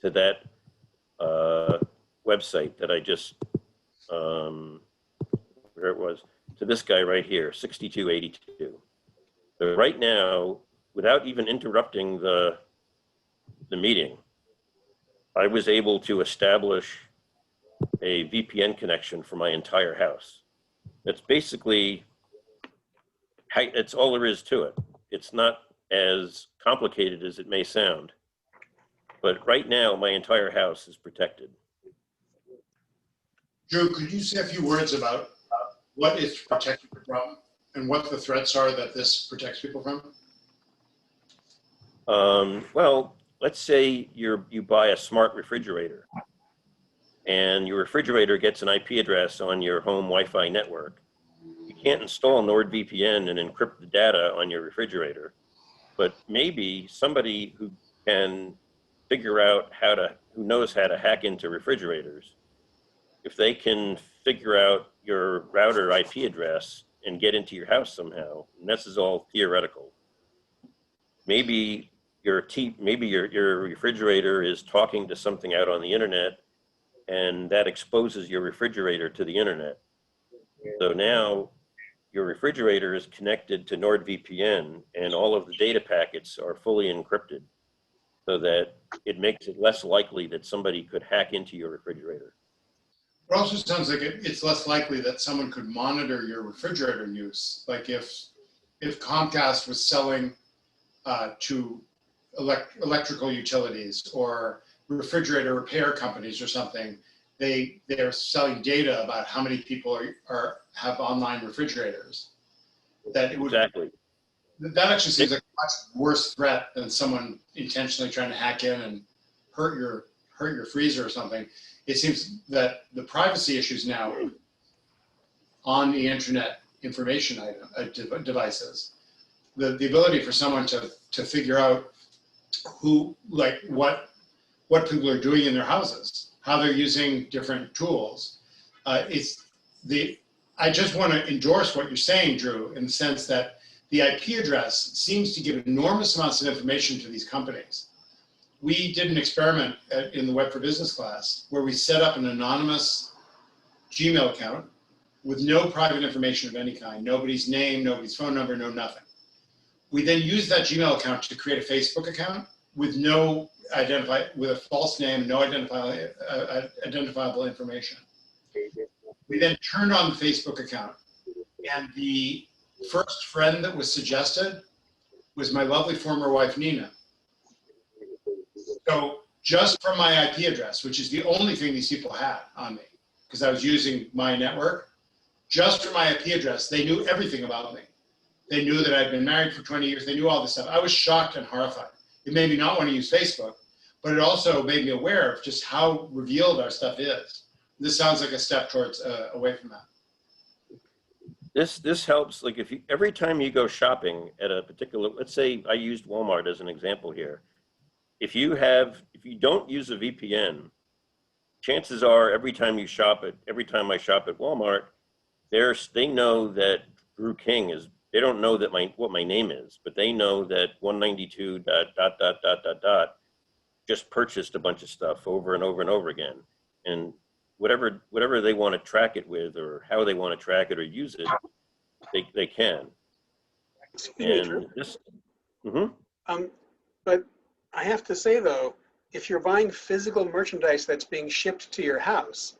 to that website that I just, where it was, to this guy right here, 6282. So right now, without even interrupting the meeting, I was able to establish a VPN connection for my entire house. That's basically, it's all there is to it. It's not as complicated as it may sound. But right now, my entire house is protected. Drew, could you say a few words about what it's protected from and what the threats are that this protects people from? Well, let's say you buy a smart refrigerator, and your refrigerator gets an IP address on your home Wi-Fi network. You can't install NordVPN and encrypt the data on your refrigerator, but maybe somebody who can figure out who knows how to hack into refrigerators, if they can figure out your router IP address and get into your house somehow, and this is all theoretical. Maybe your refrigerator is talking to something out on the internet, and that exposes your refrigerator to the internet. So now your refrigerator is connected to NordVPN, and all of the data packets are fully encrypted, so that it makes it less likely that somebody could hack into your refrigerator. It also sounds like it's less likely that someone could monitor your refrigerator use. Like if Comcast was selling to electrical utilities or refrigerator repair companies or something, they're selling data about how many people have online refrigerators. That it would Exactly. That actually seems like a much worse threat than someone intentionally trying to hack in and hurt your freezer or something. It seems that the privacy issues now on the internet information devices, the ability for someone to figure out what people are doing in their houses, how they're using different tools. I just want to endorse what you're saying, Drew, in the sense that the IP address seems to give enormous amounts of information to these companies. We did an experiment in the Web for Business class where we set up an anonymous Gmail account with no private information of any kind, nobody's name, nobody's phone number, no nothing. We then used that Gmail account to create a Facebook account with with a false name, no identifiable information. We then turned on the Facebook account, and the first friend that was suggested was my lovely former wife, Nina. So just from my IP address, which is the only thing these people had on me, because I was using my network, just from my IP address, they knew everything about me. They knew that I'd been married for 20 years. They knew all this stuff. I was shocked and horrified. It made me not want to use Facebook, but it also made me aware of just how revealed our stuff is. This sounds like a step towards away from that. This helps, like every time you go shopping at a particular, let's say I used Walmart as an example here. If you don't use a VPN, chances are every time I shop at Walmart, they know that Drew King is, they don't know that what my name is, but they know that 192 ... just purchased a bunch of stuff over and over and over again. And whatever they want to track it with, or how they want to track it or use it, they can. And this, but I have to say though, if you're buying physical merchandise that's being shipped to your house,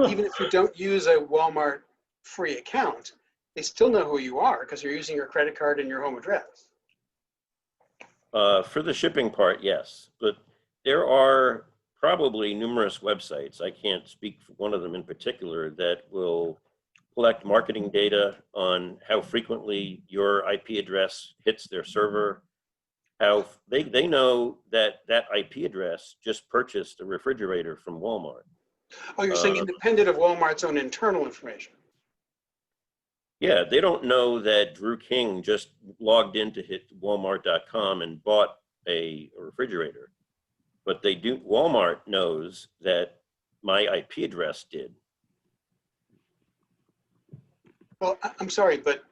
even if you don't use a Walmart free account, they still know who you are because you're using your credit card and your home address. For the shipping part, yes, but there are probably numerous websites, I can't speak for one of them in particular, that will collect marketing data on how frequently your IP address hits their server, how they know that IP address just purchased a refrigerator from Walmart. Oh, you're saying independent of Walmart's own internal information? Yeah, they don't know that Drew King just logged in to hit Walmart.com and bought a refrigerator. But Walmart knows that my IP address did. Well, I'm sorry, but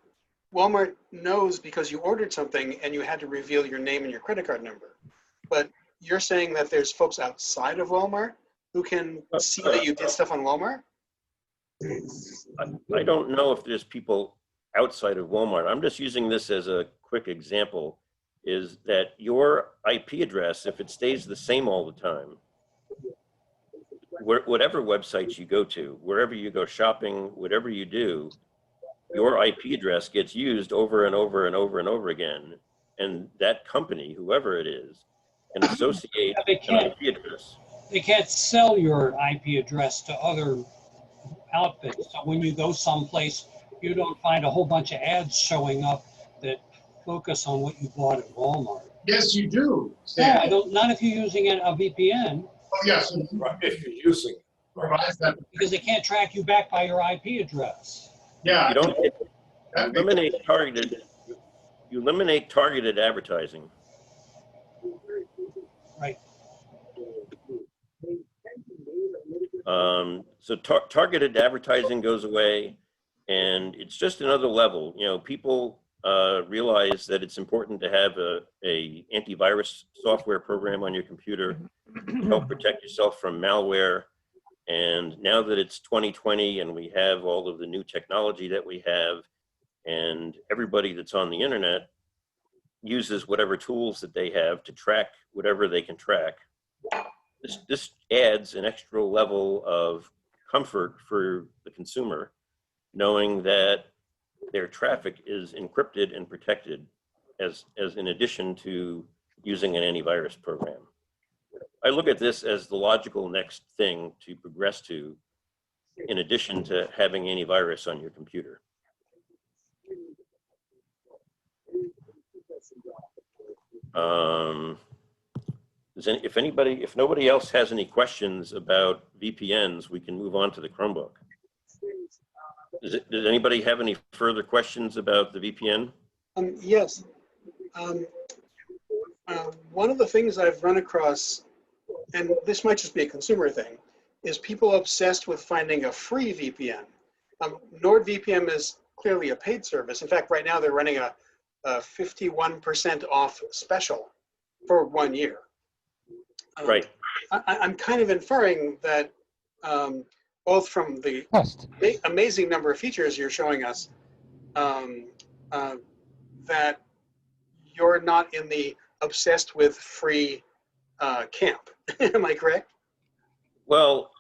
Walmart knows because you ordered something and you had to reveal your name and your credit card number. But you're saying that there's folks outside of Walmart who can see that you did stuff on Walmart? I don't know if there's people outside of Walmart. I'm just using this as a quick example, is that your IP address, if it stays the same all the time, whatever websites you go to, wherever you go shopping, whatever you do, your IP address gets used over and over and over and over again. And that company, whoever it is, can associate an IP address. They can't sell your IP address to other outfits. So when you go someplace, you don't find a whole bunch of ads showing up that focus on what you bought at Walmart. Yes, you do. Yeah, not if you're using a VPN. Oh, yes. Right, if you're using it. Provides that. Because they can't track you back by your IP address. Yeah. You don't you eliminate targeted advertising. Right. So targeted advertising goes away, and it's just another level. You know, people realize that it's important to have a antivirus software program on your computer to help protect yourself from malware. And now that it's 2020 and we have all of the new technology that we have, and everybody that's on the internet uses whatever tools that they have to track whatever they can track, this adds an extra level of comfort for the consumer, knowing that their traffic is encrypted and protected as in addition to using an antivirus program. I look at this as the logical next thing to progress to, in addition to having antivirus on your computer. If nobody else has any questions about VPNs, we can move on to the Chromebook. Does anybody have any further questions about the VPN? Yes. One of the things I've run across, and this might just be a consumer thing, is people obsessed with finding a free VPN. NordVPN is clearly a paid service. In fact, right now they're running a 51% off special for 1 year. Right. I'm kind of inferring that both from the amazing number of features you're showing us, that you're not in the obsessed with free camp. Am I correct? Well,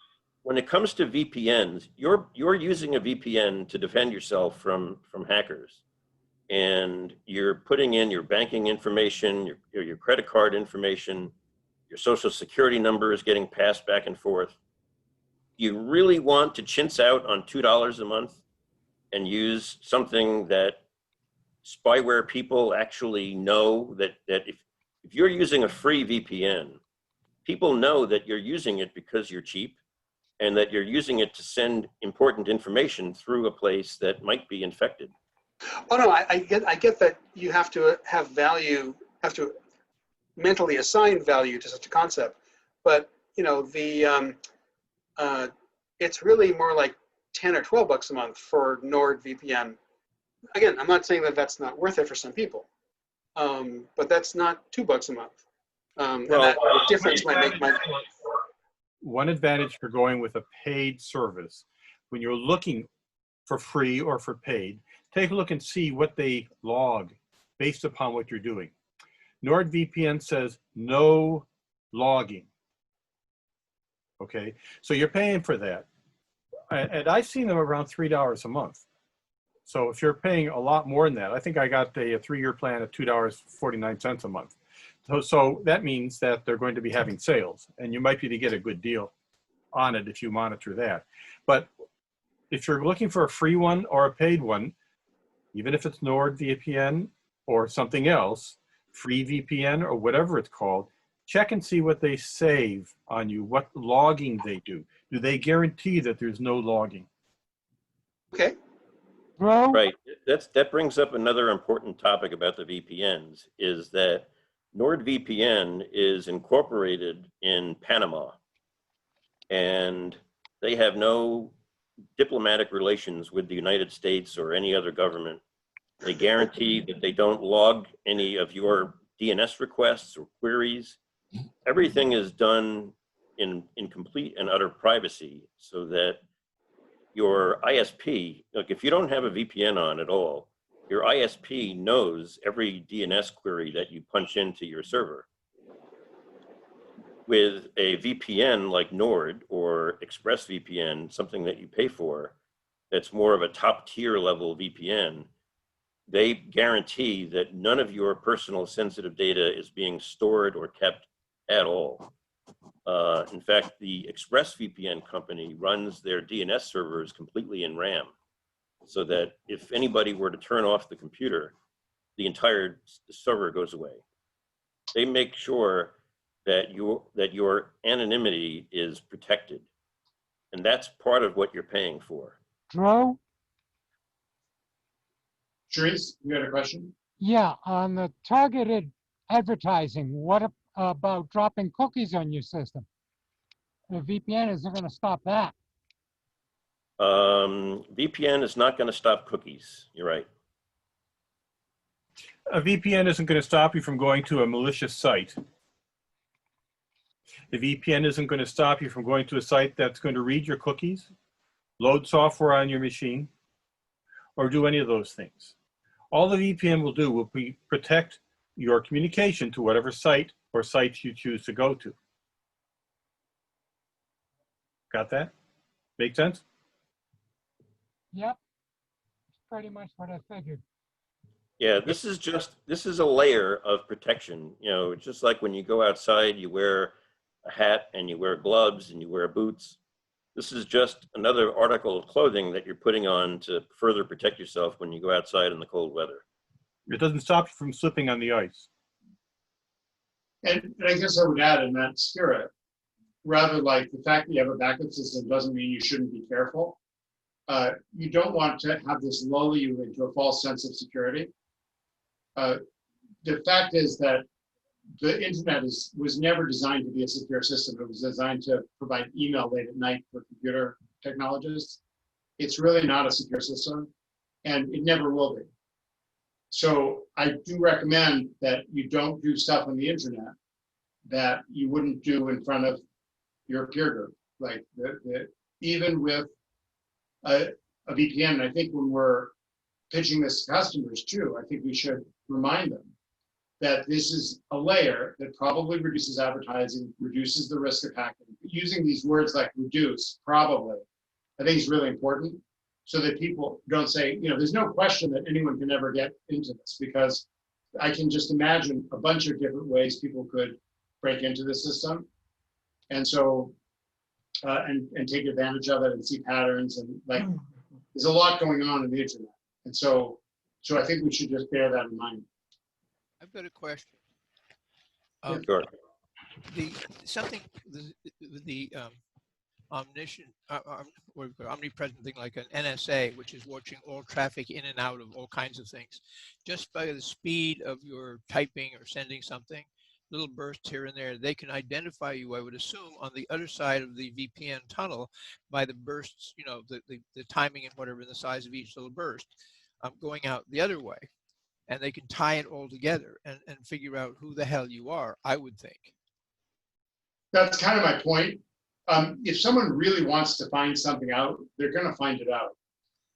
when it comes to VPNs, you're using a VPN to defend yourself from hackers. And you're putting in your banking information, your credit card information, your social security number is getting passed back and forth. You really want to chintz out on $2 a month and use something that spyware people actually know that if you're using a free VPN, people know that you're using it because you're cheap and that you're using it to send important information through a place that might be infected. Oh no, I get that you have to have value, have to mentally assign value to such a concept, but you know it's really more like 10 or 12 bucks a month for NordVPN. Again, I'm not saying that that's not worth it for some people, but that's not $2 a month. And that difference might make my. One advantage for going with a paid service, when you're looking for free or for paid, take a look and see what they log based upon what you're doing. NordVPN says no logging. Okay, so you're paying for that. And I've seen them around $3 a month. So if you're paying a lot more than that, I think I got a 3-year plan at $2.49 a month. So that means that they're going to be having sales, and you might be to get a good deal on it if you monitor that. But if you're looking for a free one or a paid one, even if it's NordVPN or something else, free VPN or whatever it's called, check and see what they save on you, what logging they do. Do they guarantee that there's no logging? Okay. Right. That brings up another important topic about the VPNs, is that NordVPN is incorporated in Panama, and they have no diplomatic relations with the United States or any other government. They guarantee that they don't log any of your DNS requests or queries. Everything is done in complete and utter privacy, so that your ISP, like if you don't have a VPN on at all, your ISP knows every DNS query that you punch into your server. With a VPN like Nord or ExpressVPN, something that you pay for, that's more of a top tier level VPN, they guarantee that none of your personal sensitive data is being stored or kept at all. In fact, the ExpressVPN company runs their DNS servers completely in RAM, so that if anybody were to turn off the computer, the entire server goes away. They make sure that your anonymity is protected, and that's part of what you're paying for. Drew? Therese, you had a question? Yeah, on the targeted advertising, what about dropping cookies on your system? The VPN isn't going to stop that. VPN is not going to stop cookies. You're right. A VPN isn't going to stop you from going to a malicious site. The VPN isn't going to stop you from going to a site that's going to read your cookies, load software on your machine, or do any of those things. All the VPN will do will be protect your communication to whatever site or sites you choose to go to. Got that? Make sense? Yep. It's pretty much what I figured. Yeah, this is a layer of protection. You know, just like when you go outside, you wear a hat and you wear gloves and you wear boots. This is just another article of clothing that you're putting on to further protect yourself when you go outside in the cold weather. It doesn't stop you from slipping on the ice. And I guess I would add in that spirit, rather like the fact that you have a backup system doesn't mean you shouldn't be careful. You don't want to have this lull you into a false sense of security. The fact is that the internet was never designed to be a secure system. It was designed to provide email late at night for computer technologists. It's really not a secure system, and it never will be. So I do recommend that you don't do stuff on the internet that you wouldn't do in front of your peer group. Like even with a VPN, and I think when we're pitching this to customers too, I think we should remind them that this is a layer that probably reduces advertising, reduces the risk of hacking. Using these words like reduce, probably, I think is really important so that people don't say, you know, there's no question that anyone can ever get into this, because I can just imagine a bunch of different ways people could break into the system. And so, and take advantage of it and see patterns, and like, there's a lot going on in the internet. And so I think we should just bear that in mind. I've got a question. Sure. The omnipresent thing like an NSA, which is watching all traffic in and out of all kinds of things, just by the speed of your typing or sending something, little bursts here and there, they can identify you, I would assume, on the other side of the VPN tunnel by the bursts, you know, the timing and whatever, the size of each little burst, going out the other way. And they can tie it all together and figure out who the hell you are, I would think. That's kind of my point. If someone really wants to find something out, they're going to find it out.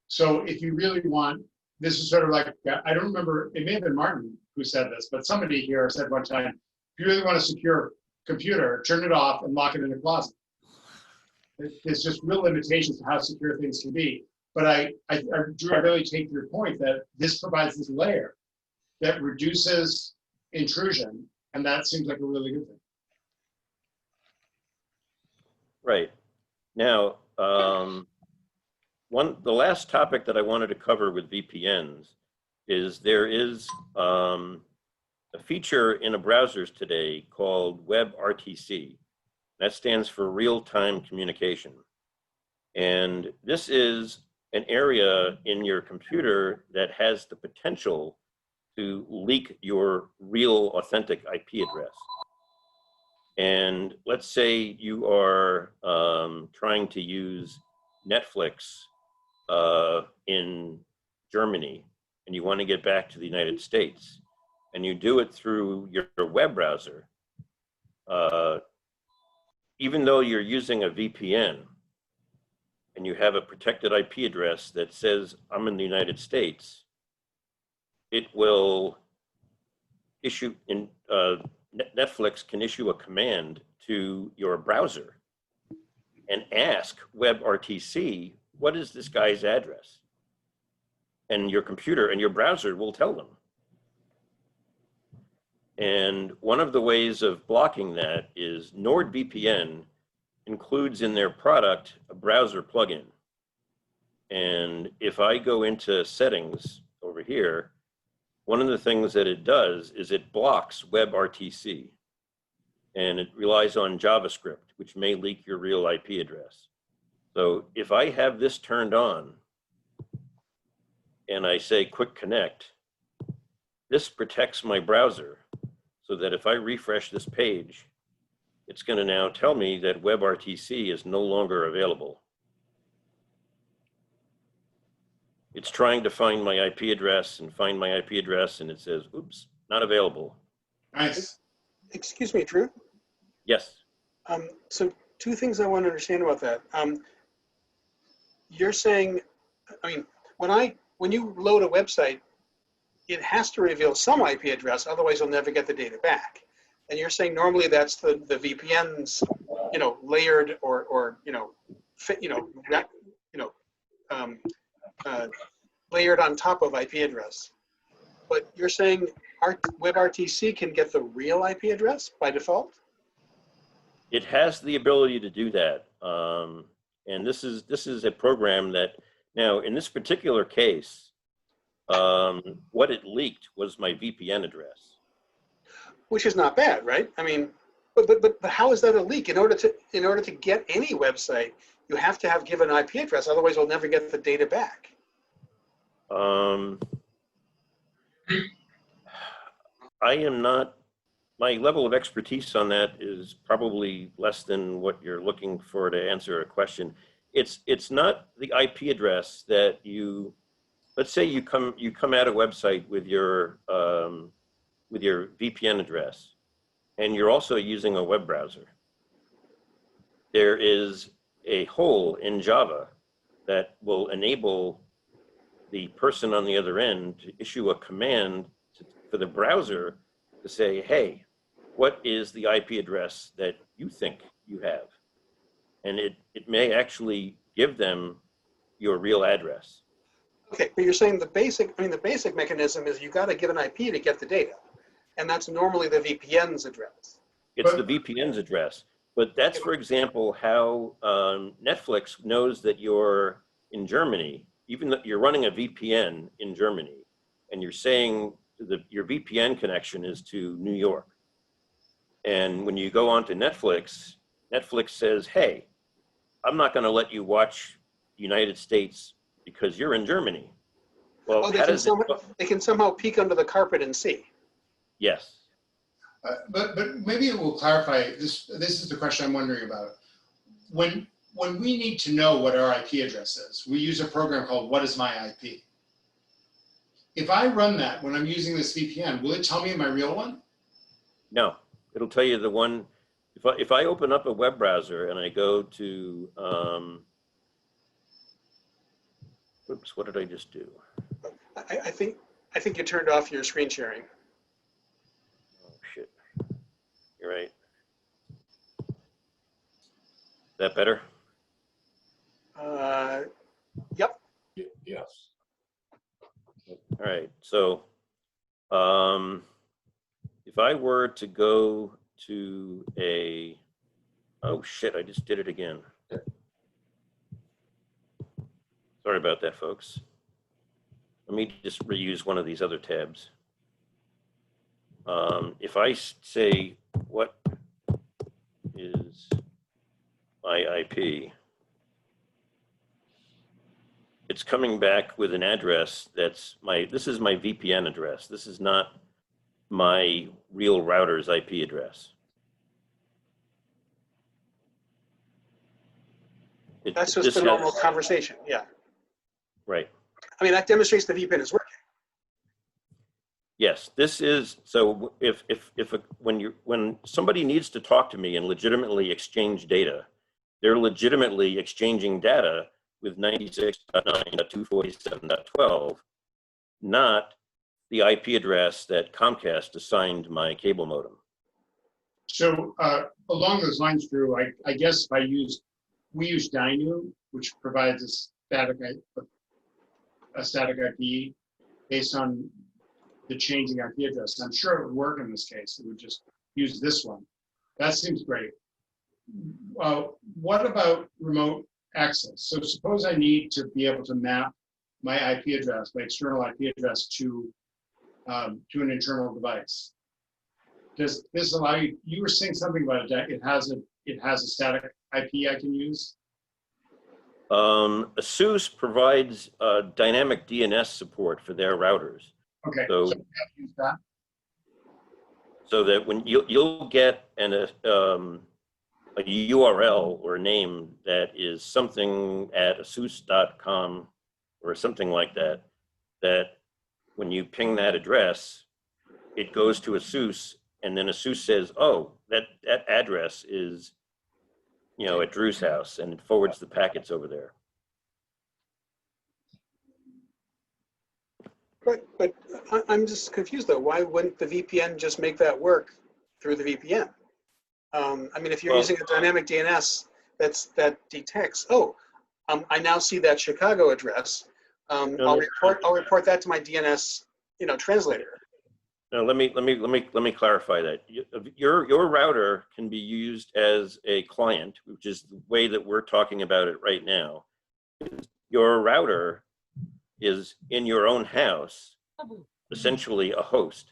So if you really want, this is sort of like, I don't remember, it may have been Martin who said this, but somebody here said one time, if you really want a secure computer, turn it off and lock it in a closet. There's just real limitations to how secure things can be. But Drew, I really take your point that this provides this layer that reduces intrusion, and that seems like a really good thing. Right. Now, the last topic that I wanted to cover with VPNs is there is a feature in a browsers today called WebRTC. That stands for real-time communication. And this is an area in your computer that has the potential to leak your real authentic IP address. And let's say you are trying to use Netflix in Germany, and you want to get back to the United States, and you do it through your web browser. Even though you're using a VPN and you have a protected IP address that says I'm in the United States, it will issue in Netflix can issue a command to your browser and ask WebRTC, what is this guy's address? And your computer and your browser will tell them. And one of the ways of blocking that is NordVPN includes in their product a browser plugin. And if I go into settings over here, one of the things that it does is it blocks WebRTC, and it relies on JavaScript, which may leak your real IP address. So if I have this turned on and I say quick connect, this protects my browser so that if I refresh this page, it's going to now tell me that WebRTC is no longer available. It's trying to find my IP address and find my IP address, and it says, oops, not available. Nice. Excuse me, Drew. Yes. So two things I want to understand about that. You're saying, I mean, when you load a website, it has to reveal some IP address, otherwise you'll never get the data back. And you're saying normally that's the VPNs, layered or layered on top of IP address. But you're saying WebRTC can get the real IP address by default? It has the ability to do that. And this is a program that, now in this particular case, what it leaked was my VPN address. Which is not bad, right? I mean, but how is that a leak? In order to get any website, you have to have given an IP address, otherwise you'll never get the data back. I am not, my level of expertise on that is probably less than what you're looking for to answer a question. It's not the IP address that you, let's say you come at a website with your VPN address, and you're also using a web browser. There is a hole in Java that will enable the person on the other end to issue a command for the browser to say, hey, what is the IP address that you think you have? And it may actually give them your real address. Okay, but you're saying the basic mechanism is you got to give an IP to get the data. And that's normally the VPN's address. It's the VPN's address. But that's, for example, how Netflix knows that you're in Germany, even though you're running a VPN in Germany, and you're saying your VPN connection is to New York. And when you go onto Netflix, Netflix says, hey, I'm not going to let you watch United States because you're in Germany. Well, they can somehow peek under the carpet and see. Yes. But maybe it will clarify, this is the question I'm wondering about. When we need to know what our IP address is, we use a program called What is My IP? If I run that when I'm using this VPN, will it tell me my real one? No, it'll tell you the one. If I open up a web browser and I go to, oops, what did I just do? I think you turned off your screen sharing. Oh shit, you're right. Is that better? Yep. Yes. All right, so if I were to go to a, oh shit, I just did it again. Sorry about that, folks. Let me just reuse one of these other tabs. If I say, what is my IP? It's coming back with an address that's this is my VPN address. This is not my real router's IP address. That's just the normal conversation, yeah. Right. I mean, that demonstrates the VPN is working. Yes, this is, so when somebody needs to talk to me and legitimately exchange data, they're legitimately exchanging data with 96.9.247.12, not the IP address that Comcast assigned my cable modem. So along those lines, Drew, I guess we use Dynu, which provides a static IP based on the changing IP address. I'm sure it would work in this case. It would just use this one. That seems great. What about remote access? So suppose I need to be able to map my IP address, my external IP address to an internal device. Does this allow you? You were saying something about it has a static IP I can use. Asus provides dynamic DNS support for their routers. Okay, so we have to use that. So that when you'll get a URL or a name that is something at asus.com or something like that, that when you ping that address, it goes to Asus, and then Asus says, oh, that address is you know, at Drew's house, and it forwards the packets over there. But I'm just confused though. Why wouldn't the VPN just make that work through the VPN? I mean, if you're Well- using a dynamic DNS that detects, oh, I now see that Chicago address. I'll report that to my DNS, translator. Now, let me clarify that. Your router can be used as a client, which is the way that we're talking about it right now. Your router is in your own house, essentially a host.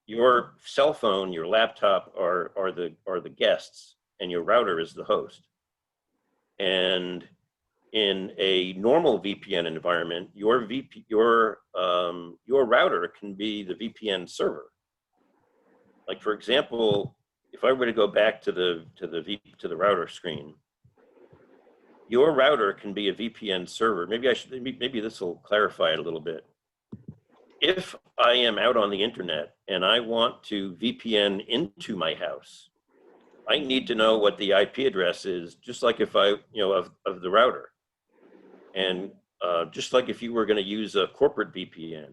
Your cell phone, your laptop are the guests, and your router is the host. And in a normal VPN environment, your router can be the VPN server. Like, for example, if I were to go back to the router screen, your router can be a VPN server. Maybe this will clarify it a little bit. If I am out on the internet and I want to VPN into my house, I need to know what the IP address is, just like if of the router. And just like if you were going to use a corporate VPN,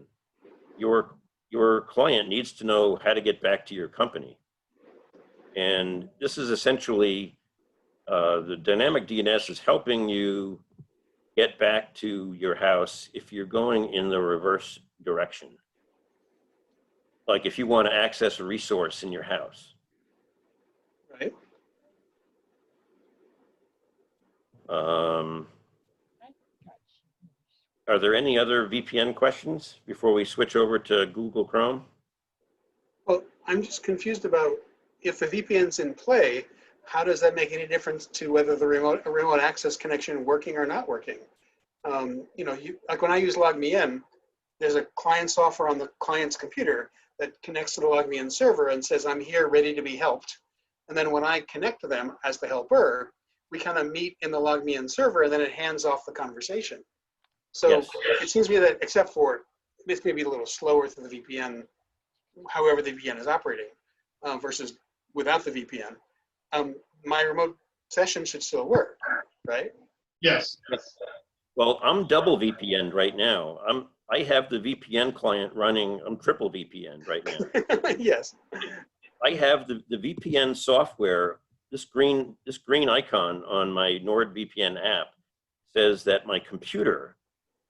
your client needs to know how to get back to your company. And this is essentially, the dynamic DNS is helping you get back to your house if you're going in the reverse direction. Like if you want to access a resource in your house. Right. Are there any other VPN questions before we switch over to Google Chrome? Well, I'm just confused about if the VPN's in play, how does that make any difference to whether the remote access connection working or not working? Like when I use LogMeIn, there's a client software on the client's computer that connects to the LogMeIn server and says, I'm here ready to be helped. And then when I connect to them as the helper, we kind of meet in the LogMeIn server and then it hands off the conversation. So Yes. It seems to me that except for, this may be a little slower through the VPN, however the VPN is operating, versus without the VPN, my remote session should still work, right? Yes. Well, I'm double VPN'd right now. I have the VPN client running. I'm triple VPN'd right now. Yes. I have the VPN software. This green icon on my NordVPN app says that my computer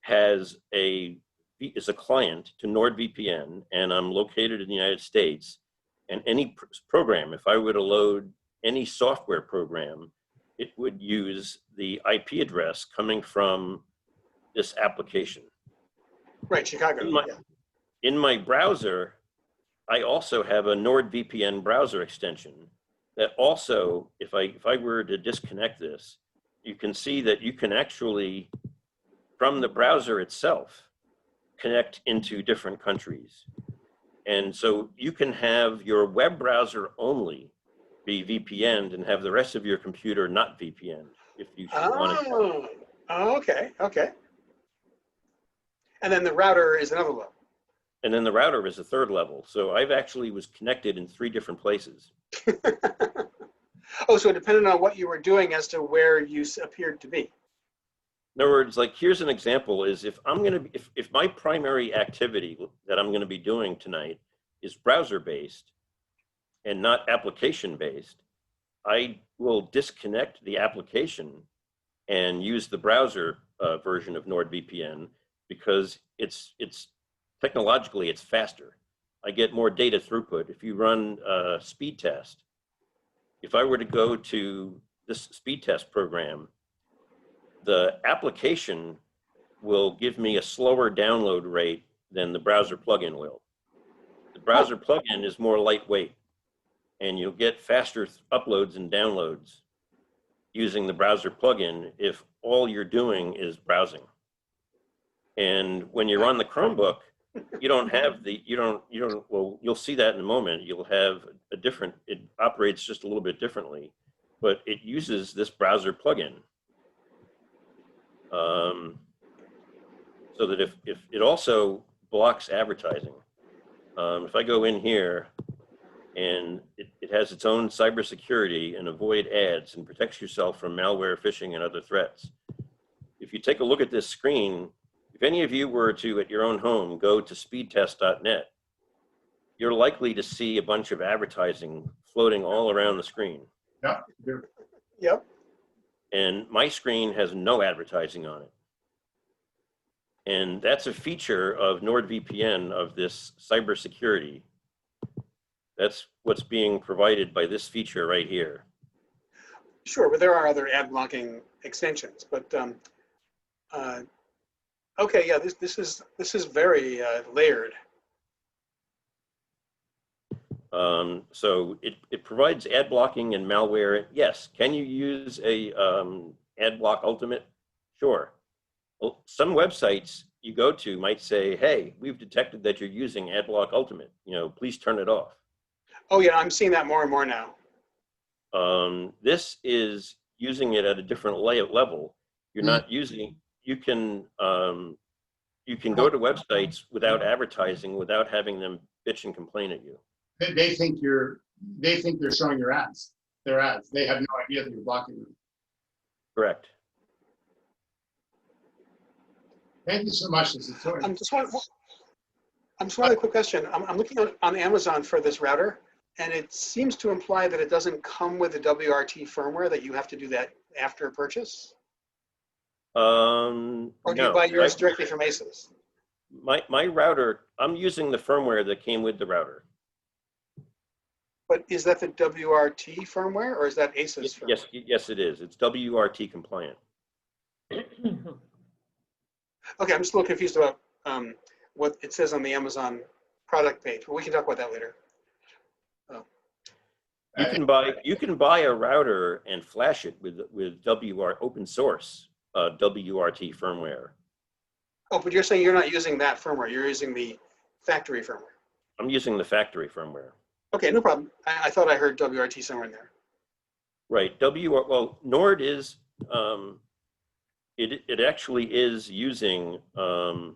is a client to NordVPN, and I'm located in the United States. And any program, if I were to load any software program, it would use the IP address coming from this application. Right, Chicago. In my browser, I also have a NordVPN browser extension that also, if I were to disconnect this, you can see that you can actually, from the browser itself, connect into different countries. And so you can have your web browser only be VPN'd and have the rest of your computer not VPN'd if you want to. Oh, okay. And then the router is another level. And then the router is a third level. So I've actually was connected in 3 different places. Oh, so it depended on what you were doing as to where you appeared to be. In other words, like here's an example: is if my primary activity that I'm going to be doing tonight is browser based and not application based, I will disconnect the application and use the browser version of NordVPN because it's technologically it's faster. I get more data throughput. If you run a speed test, if I were to go to this speed test program, the application will give me a slower download rate than the browser plugin will. The browser plugin is more lightweight, and you'll get faster uploads and downloads using the browser plugin if all you're doing is browsing. And when you're on the Chromebook, you don't have well, you'll see that in a moment. You'll have it operates just a little bit differently, but it uses this browser plugin. So that if it also blocks advertising. If I go in here and it has its own cybersecurity and avoid ads and protects yourself from malware, phishing, and other threats. If you take a look at this screen, if any of you were to, at your own home, go to speedtest.net, you're likely to see a bunch of advertising floating all around the screen. Yeah. Yep. And my screen has no advertising on it. And that's a feature of NordVPN, of this cybersecurity. That's what's being provided by this feature right here. Sure, but there are other ad blocking extensions. But okay, yeah, this is very layered. So it provides ad blocking and malware. Yes. Can you use a ad block ultimate? Sure. Well, some websites you go to might say, hey, we've detected that you're using ad block ultimate. Please turn it off. Oh yeah, I'm seeing that more and more now. This is using it at a different level. You're not using, you can go to websites without advertising, without having them bitch and complain at you. They think they're showing your ads. Their ads. They have no idea that you're blocking them. Correct. Thank you so much. This is so Just one quick question. I'm looking on Amazon for this router, and it seems to imply that it doesn't come with the WRT firmware, that you have to do that after purchase? Or do you buy yours directly from Asus? My router, I'm using the firmware that came with the router. But is that the WRT firmware, or is that Asus firmware? Yes, it is. It's WRT compliant. Okay, I'm just a little confused about what it says on the Amazon product page, but we can talk about that later. You can buy a router and flash it with open source WRT firmware. Oh, but you're saying you're not using that firmware. You're using the factory firmware. I'm using the factory firmware. Okay, no problem. I thought I heard WRT somewhere in there. Right. Well, Nord is it actually is using the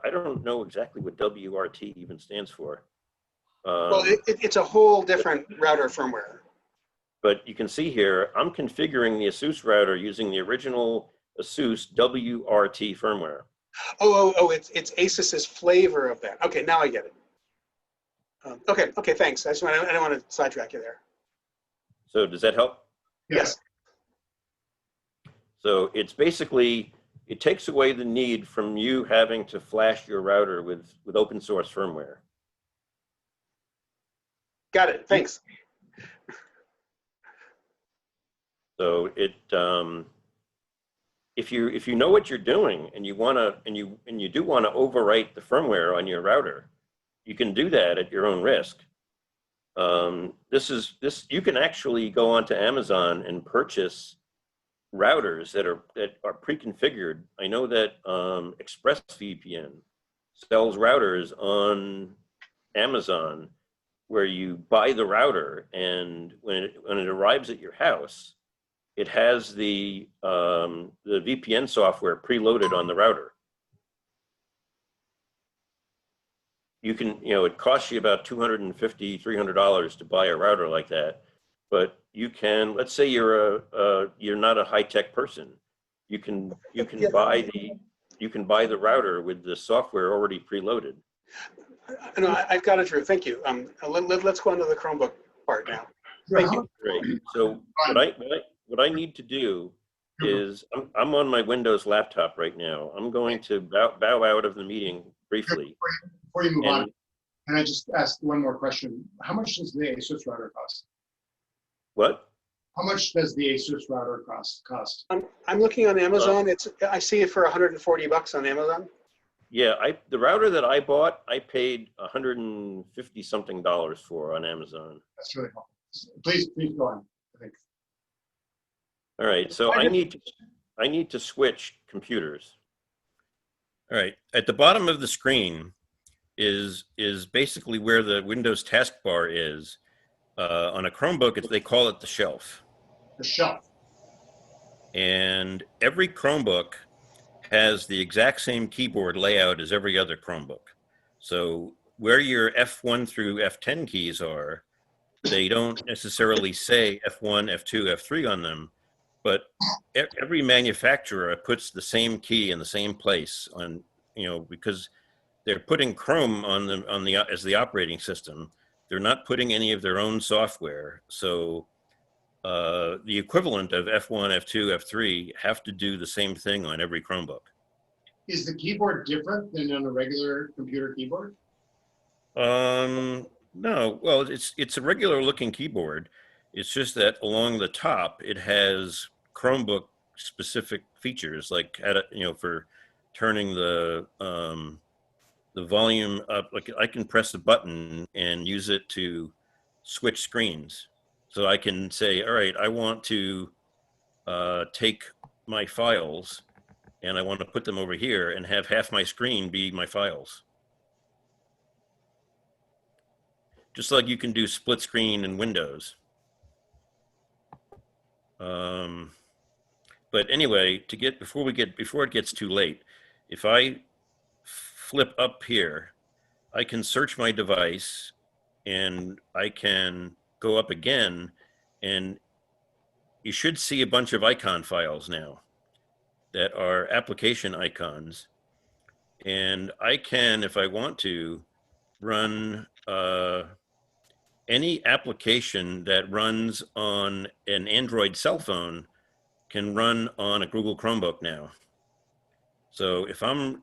I don't know exactly what WRT even stands for. Well, it's a whole different router firmware. But you can see here, I'm configuring the Asus router using the original Asus WRT firmware. Oh, it's Asus's flavor of that. Okay, now I get it. Okay, thanks. I don't want to sidetrack you there. So does that help? Yes. So it's basically, it takes away the need from you having to flash your router with open source firmware. Got it. Thanks. So it if you know what you're doing and you do want to overwrite the firmware on your router, you can do that at your own risk. You can actually go onto Amazon and purchase routers that are pre-configured. I know that ExpressVPN sells routers on Amazon where you buy the router, and when it arrives at your house, it has the VPN software preloaded on the router. You can, it costs you about $250, $300 to buy a router like that, but you can, let's say you're not a high-tech person, you can buy the router with the software already preloaded. No, I've got it, Drew. Thank you. Let's go on to the Chromebook part now. Thank you. Great. So what I need to do is, I'm on my Windows laptop right now. I'm going to bow out of the meeting briefly. Before you move on, can I just ask one more question? How much does the Asus router cost? What? How much does the Asus router cost? I'm looking on Amazon. I see it for $140 on Amazon. Yeah, the router that I bought, I paid $150 something for on Amazon. That's really helpful. Please go on. Thanks. All right, so I need to switch computers. All right, at the bottom of the screen is basically where the Windows taskbar is. On a Chromebook, they call it the shelf. The shelf. And every Chromebook has the exact same keyboard layout as every other Chromebook. So where your F1 through F10 keys are, they don't necessarily say F1, F2, F3 on them, but every manufacturer puts the same key in the same place on, because they're putting Chrome on the as the operating system. They're not putting any of their own software. So the equivalent of F1, F2, F3 have to do the same thing on every Chromebook. Is the keyboard different than on a regular computer keyboard? No, well, it's a regular looking keyboard. It's just that along the top, it has Chromebook specific features, like, for turning the volume up. Like, I can press a button and use it to switch screens. So I can say, all right, I want to take my files and I want to put them over here and have half my screen be my files. Just like you can do split screen in Windows. But anyway, before it gets too late, if I flip up here, I can search my device and I can go up again, and you should see a bunch of icon files now that are application icons. And I can, if I want to, run any application that runs on an Android cell phone can run on a Google Chromebook now. So if I'm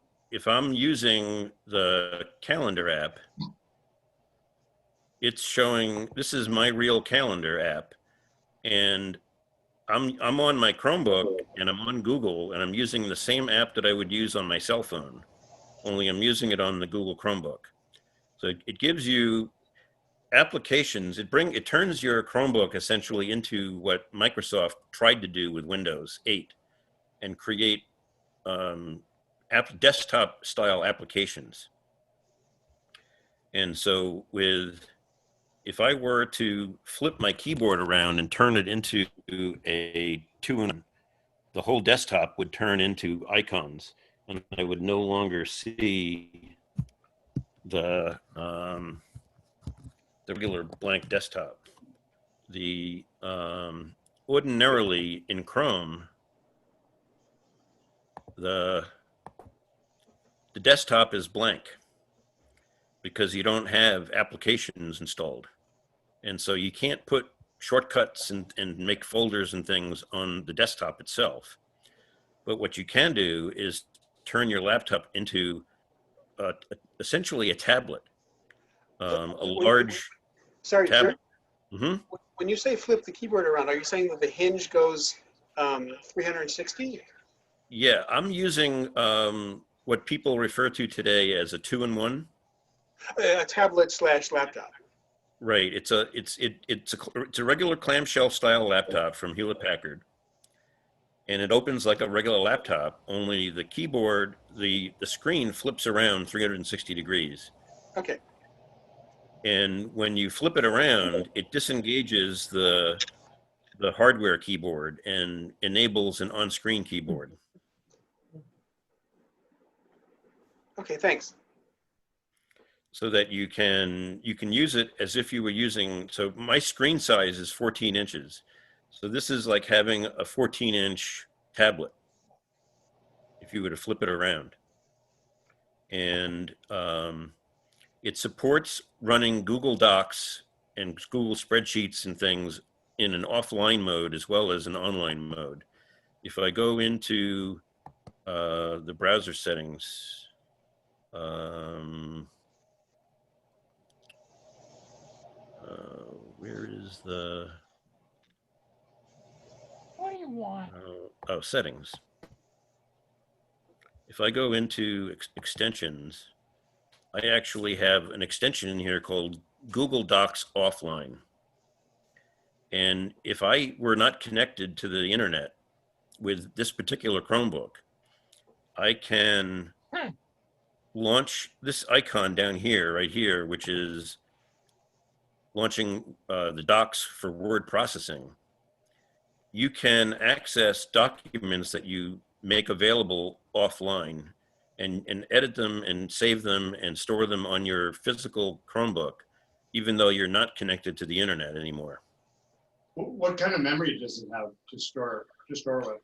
using the calendar app, it's showing, this is my real calendar app, and I'm on my Chromebook and I'm on Google and I'm using the same app that I would use on my cell phone, only I'm using it on the Google Chromebook. So it gives you applications. It turns your Chromebook essentially into what Microsoft tried to do with Windows 8 and create desktop style applications. And so if I were to flip my keyboard around and turn it into a 2-in-1, the whole desktop would turn into icons, and I would no longer see the regular blank desktop. Ordinarily in Chrome, the desktop is blank because you don't have applications installed. And so you can't put shortcuts and make folders and things on the desktop itself. But what you can do is turn your laptop into essentially a tablet, a large Sorry, tablet. when you say flip the keyboard around, are you saying that the hinge goes 360? Yeah, I'm using what people refer to today as a 2-in-1. A tablet / laptop. Right. It's a regular clamshell style laptop from Hewlett Packard, and it opens like a regular laptop. Only the keyboard, the screen flips around 360 degrees. Okay. And when you flip it around, it disengages the hardware keyboard and enables an on-screen keyboard. Okay, thanks. So that you can use it as if you were using, so my screen size is 14 inches. So this is like having a 14-inch tablet if you were to flip it around. And it supports running Google Docs and Google spreadsheets and things in an offline mode as well as an online mode. If I go into the browser settings, where is the... What do you want? Settings. If I go into extensions, I actually have an extension in here called Google Docs Offline. And if I were not connected to the internet with this particular Chromebook, I can launch this icon down here, right here, which is launching the docs for word processing. You can access documents that you make available offline and edit them and save them and store them on your physical Chromebook, even though you're not connected to the internet anymore. What kind of memory does it have to store with?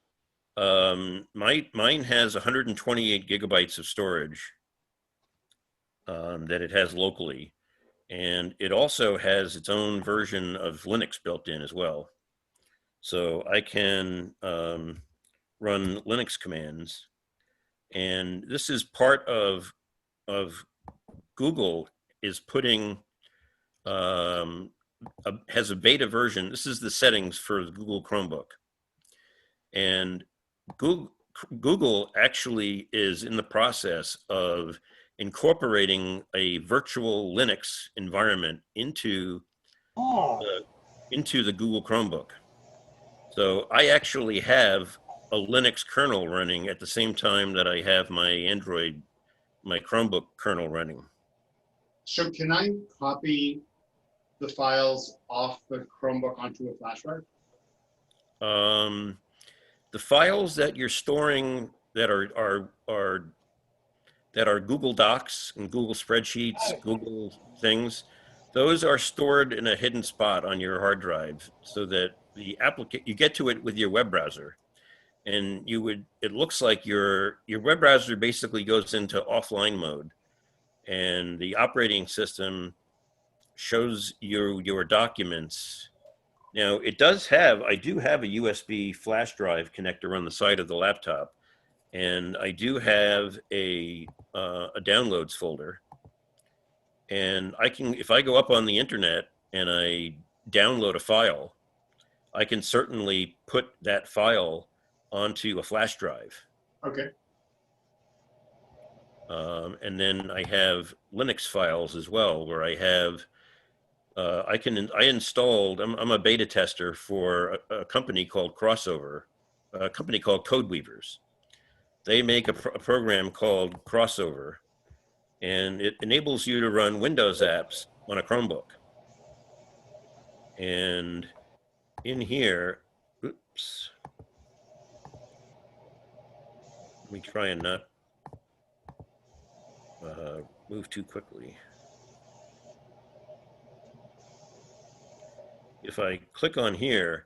Mine has 128 gigabytes of storage that it has locally. And it also has its own version of Linux built in as well. So I can run Linux commands. And this is part of Google is putting, has a beta version. This is the settings for the Google Chromebook. And Google actually is in the process of incorporating a virtual Linux environment into the Google Chromebook. So I actually have a Linux kernel running at the same time that I have my Chromebook kernel running. So can I copy the files off the Chromebook onto a flash drive? The files that you're storing that are Google Docs and Google Spreadsheets, Google things, those are stored in a hidden spot on your hard drive so that you get to it with your web browser. And it looks like your web browser basically goes into offline mode, and the operating system shows your documents. Now I do have a USB flash drive connector on the side of the laptop, and I do have a downloads folder. And if I go up on the internet and I download a file, I can certainly put that file onto a flash drive. Okay. And then I have Linux files as well, where I have, I installed, I'm a beta tester for a company called Crossover, a company called Codeweavers. They make a program called Crossover, and it enables you to run Windows apps on a Chromebook. And in here, oops, let me try and not move too quickly. If I click on here,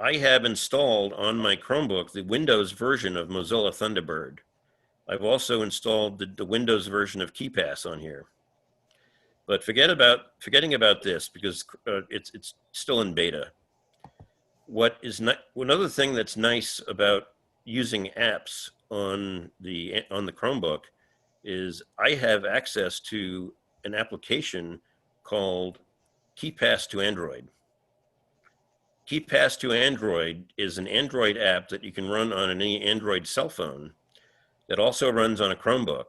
I have installed on my Chromebook the Windows version of Mozilla Thunderbird. I've also installed the Windows version of KeePass on here. But forgetting about this, because it's still in beta. Another thing that's nice about using apps on the Chromebook is I have access to an application called KeePass to Android. KeePass to Android is an Android app that you can run on any Android cell phone that also runs on a Chromebook.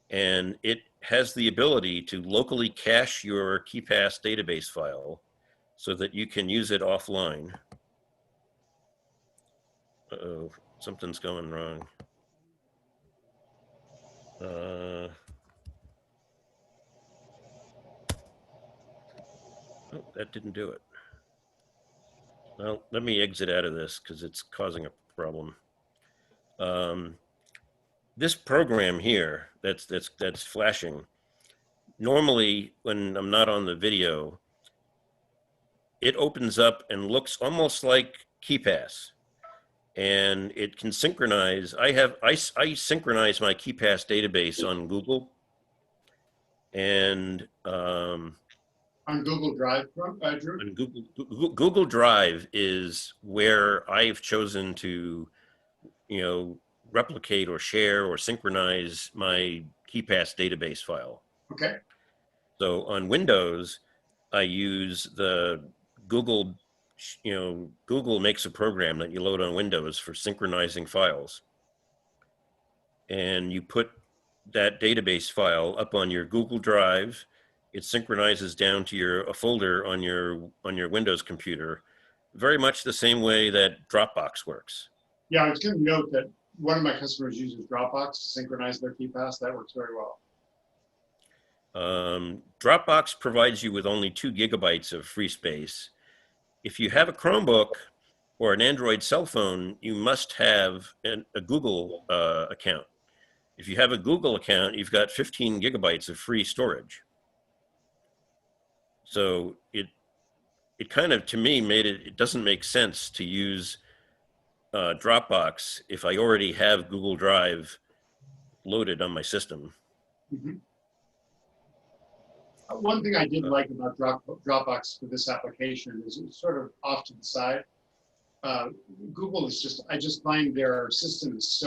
And it has the ability to locally cache your KeePass database file so that you can use it offline. Uh-oh, something's going wrong. Oh, that didn't do it. Well, let me exit out of this because it's causing a problem. This program here that's flashing, normally when I'm not on the video, it opens up and looks almost like KeePass, and it can synchronize. I synchronize my KeePass database on Google, and on Google Drive, Drew? And Google Drive is where I've chosen to, replicate or share or synchronize my KeePass database file. Okay. So on Windows, I use the Google, Google makes a program that you load on Windows for synchronizing files. And you put that database file up on your Google Drive. It synchronizes down to a folder on your Windows computer, very much the same way that Dropbox works. Yeah, I was going to note that one of my customers uses Dropbox to synchronize their KeePass. That works very well. Dropbox provides you with only 2 gigabytes of free space. If you have a Chromebook or an Android cell phone, you must have a Google account. If you have a Google account, you've got 15 gigabytes of free storage. So it kind of, to me, it doesn't make sense to use Dropbox if I already have Google Drive loaded on my system. Mhm. One thing I did like about Dropbox for this application is it's sort of off to the side. Google is just, I just find their system is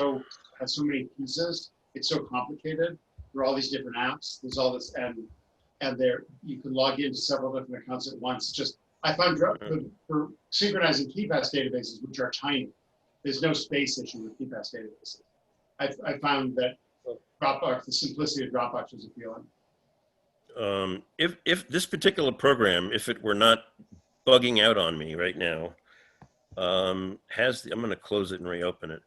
has so many pieces. It's so complicated. There are all these different apps. There's all this, and there you can log into several different accounts at once. Just, I find for synchronizing KeePass databases, which are tiny, there's no space issue with KeePass databases. I found that Dropbox, the simplicity of Dropbox was appealing. If this particular program, if it were not bugging out on me right now, I'm going to close it and reopen it.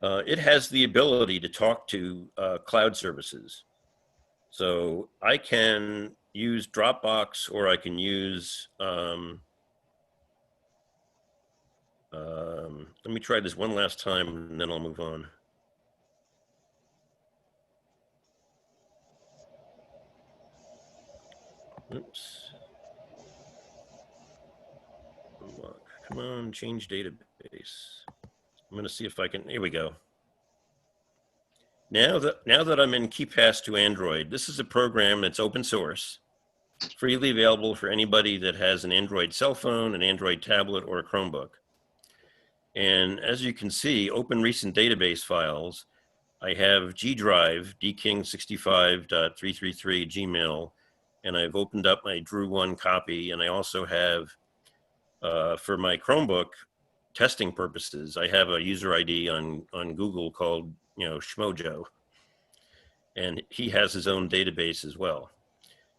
It has the ability to talk to cloud services. So I can use Dropbox, or I can use, let me try this one last time and then I'll move on. Oops. Unlock. Come on, change database. I'm going to see if I can, here we go. Now that I'm in KeePass to Android, this is a program that's open source, freely available for anybody that has an Android cell phone, an Android tablet, or a Chromebook. And as you can see, open recent database files. I have G Drive, dking65.333 Gmail, and I've opened up my Drew1 copy, and I also have, for my Chromebook, testing purposes, I have a user ID on Google called, Schmojo, and he has his own database as well.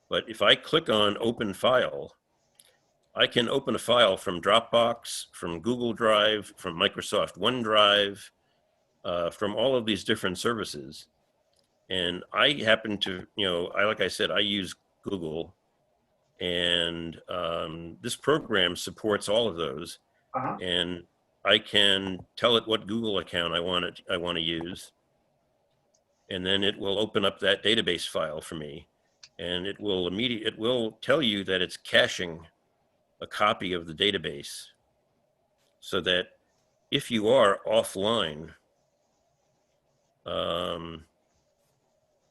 But if I click on open file, I can open a file from Dropbox, from Google Drive, from Microsoft OneDrive, from all of these different services. And I happen to, like I said, I use Google, and this program supports all of those. And I can tell it what Google account I want to use, and then it will open up that database file for me, and it will tell you that it's caching a copy of the database, so that if you are offline,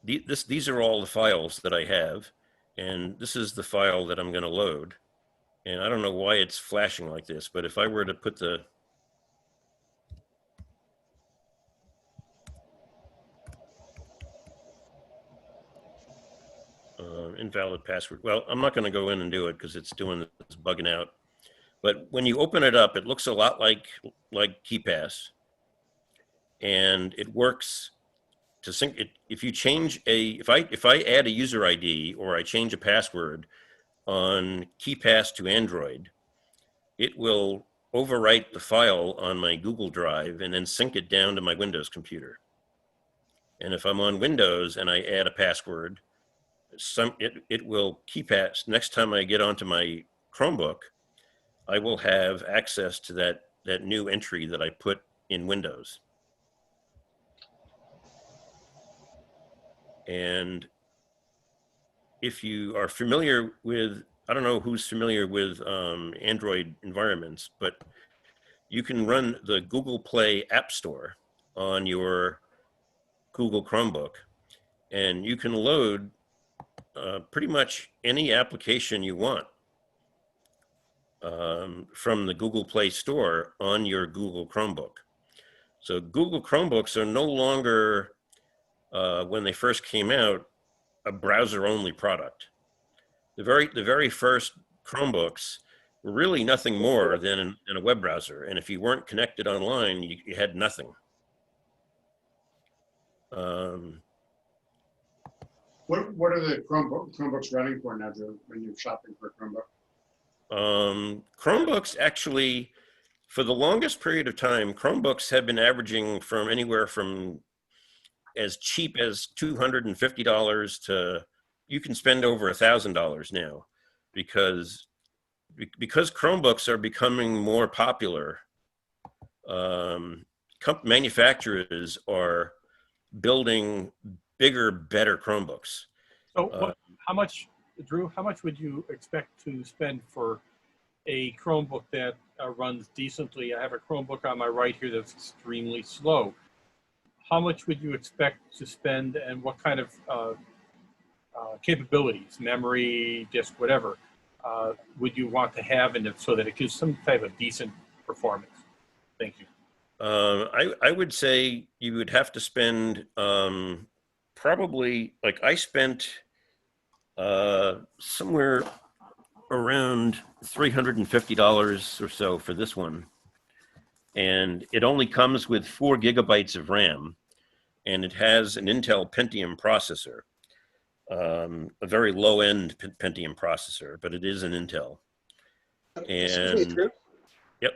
these are all the files that I have, and this is the file that I'm going to load. And I don't know why it's flashing like this, but if I were to put the invalid password, well, I'm not going to go in and do it because it's doing this bugging out. But when you open it up, it looks a lot like KeePass, and it works to sync it. If you change if I add a user ID or I change a password on KeePass to Android, it will overwrite the file on my Google Drive and then sync it down to my Windows computer. And if I'm on Windows and I add a password, it will KeePass. Next time I get onto my Chromebook, I will have access to that new entry that I put in Windows. And if you are familiar with, I don't know who's familiar with Android environments, but you can run the Google Play App Store on your Google Chromebook, and you can load pretty much any application you want from the Google Play Store on your Google Chromebook. So Google Chromebooks are no longer, when they first came out, a browser-only product. The very first Chromebooks were really nothing more than a web browser, and if you weren't connected online, you had nothing. What are the Chromebooks running for now, Joe, when you're shopping for a Chromebook? Chromebooks actually, for the longest period of time, Chromebooks have been averaging from anywhere from as cheap as $250 to, you can spend over $1,000 now, because Chromebooks are becoming more popular. Manufacturers are building bigger, better Chromebooks. So how much, Drew, how much would you expect to spend for a Chromebook that runs decently? I have a Chromebook on my right here that's extremely slow. How much would you expect to spend, and what kind of capabilities, memory, disk, whatever, would you want to have in it so that it gives some type of decent performance? Thank you. I would say you would have to spend probably, like I spent somewhere around $350 or so for this one. And it only comes with 4 gigabytes of RAM, and it has an Intel Pentium processor, a very low-end Pentium processor, but it is an Intel. Excuse me, And Drew. yep,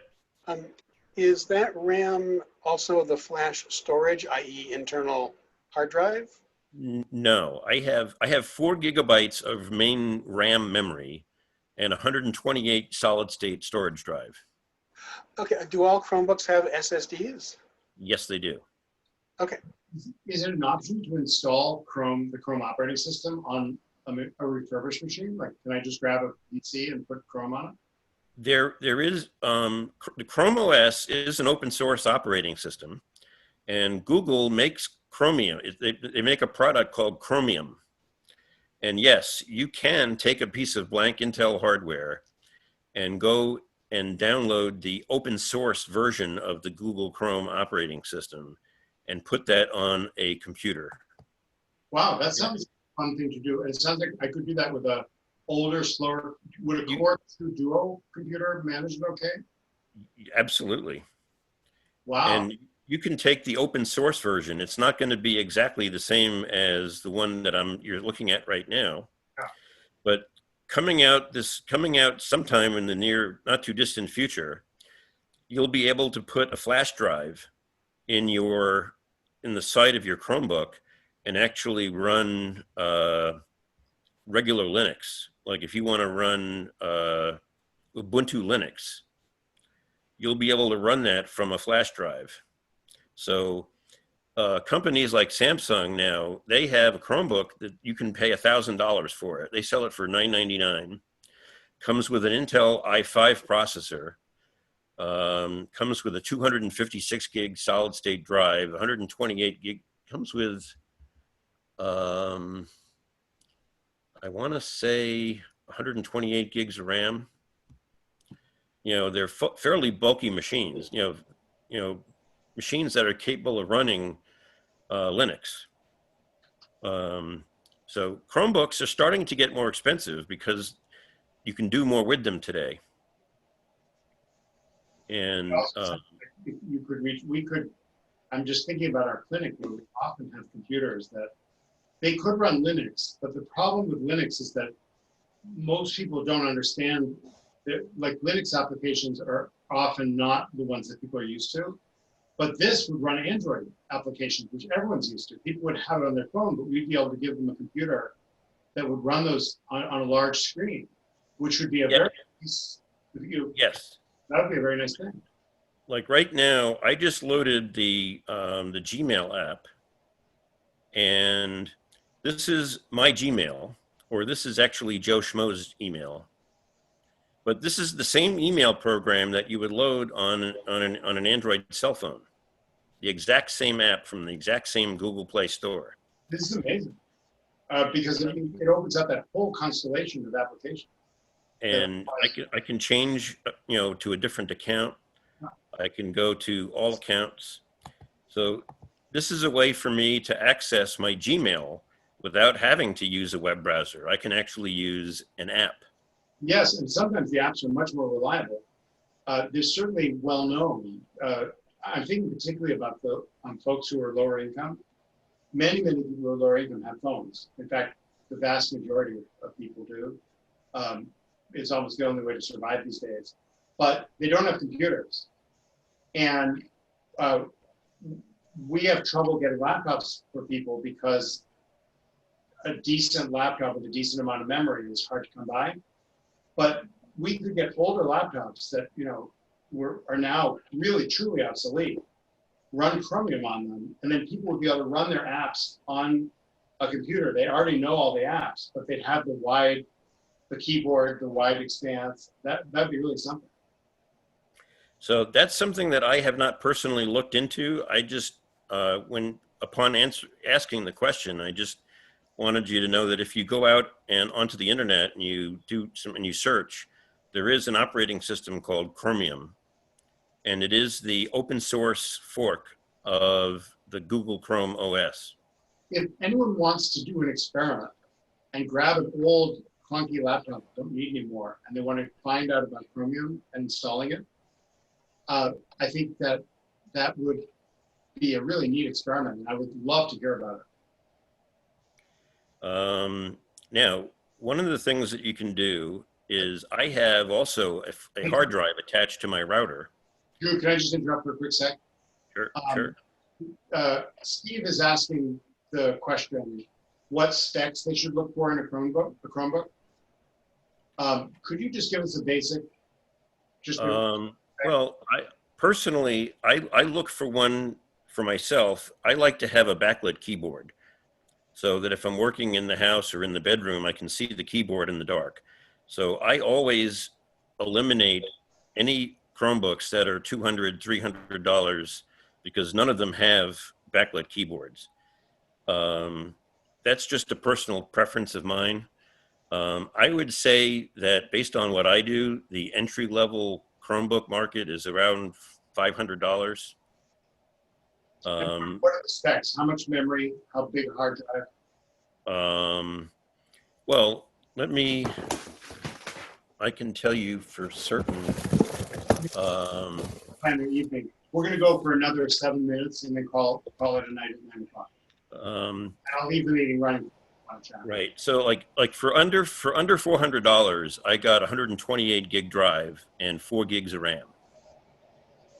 Is that RAM also the flash storage, i.e. internal hard drive? no, I have 4 gigabytes of main RAM memory and 128 solid-state storage drive. Okay, do all Chromebooks have SSDs? Yes, they do. Okay. Is it an option to install the Chrome operating system on a refurbished machine? Like, can I just grab a PC and put Chrome on it? There is, the Chrome OS is an open source operating system, and Google makes Chromium. They make a product called Chromium. And yes, you can take a piece of blank Intel hardware and go and download the open source version of the Google Chrome operating system and put that on a computer. Wow, that sounds like a fun thing to do. It sounds like I could do that with a older, slower, would a Core 2 Duo computer manage it okay? Absolutely. Wow. And you can take the open source version. It's not going to be exactly the same as the one that you're looking at right now. Yeah. But coming out sometime in the not too distant future, you'll be able to put a flash drive in the side of your Chromebook and actually run regular Linux. Like if you want to run Ubuntu Linux, you'll be able to run that from a flash drive. So companies like Samsung now, they have a Chromebook that you can pay $1,000 for it. They sell it for $999. Comes with an Intel i5 processor. Comes with a 256 gig solid state drive, 128 gig. Comes with, I want to say 128 gigs of RAM. You know, they're fairly bulky machines. You know, machines that are capable of running Linux. So Chromebooks are starting to get more expensive because you can do more with them today. And if you could I'm just thinking about our clinic where we often have computers that they could run Linux, but the problem with Linux is that most people don't understand that, like, Linux applications are often not the ones that people are used to. But this would run Android applications, which everyone's used to. People would have it on their phone, but we'd be able to give them a computer that would run those on a large screen, which would be a very nice, yes, that would be a very nice thing. like right now, I just loaded the Gmail app, and this is my Gmail, or this is actually Joe Schmo's email. But this is the same email program that you would load on an Android cell phone. The exact same app from the exact same Google Play Store. This is amazing because it opens up that whole constellation of applications. And I can change, to a different account. I can go to all accounts. So this is a way for me to access my Gmail without having to use a web browser. I can actually use an app. Yes, and sometimes the apps are much more reliable. They're certainly well known. I'm thinking particularly about folks who are lower income. Many people who are lower income have phones. In fact, the vast majority of people do. It's almost the only way to survive these days. But they don't have computers. And we have trouble getting laptops for people because a decent laptop with a decent amount of memory is hard to come by. But we could get older laptops that, are now really truly obsolete run Chromium on them, and then people would be able to run their apps on a computer. They already know all the apps, but they'd have the keyboard, the wide expanse. That'd be really something. So that's something that I have not personally looked into. I just, upon asking the question, I just wanted you to know that if you go out and onto the internet and you search, there is an operating system called Chromium, and it is the open source fork of the Google Chrome OS. If anyone wants to do an experiment and grab an old clunky laptop that don't need anymore, and they want to find out about Chromium and installing it, I think that would be a really neat experiment, and I would love to hear about it. Now, one of the things that you can do is I have also a hard drive attached to my router. Drew, can I just interrupt for a quick sec? Sure, sure. Steve is asking the question, what specs they should look for in a Chromebook? Could you just give us a basic? Well, I look for one for myself. I like to have a backlit keyboard so that if I'm working in the house or in the bedroom, I can see the keyboard in the dark. So I always eliminate any Chromebooks that are $200, $300 because none of them have backlit keyboards. That's just a personal preference of mine. I would say that based on what I do, the entry-level Chromebook market is around $500. What are the specs? How much memory? How big a hard drive? Well, I can tell you for certain. Time of evening. We're going to go for another 7 minutes and then call it a night at 9 o'clock. And I'll leave the meeting running. Right. So like for under $400, I got 128 gig drive and 4 gigs of RAM.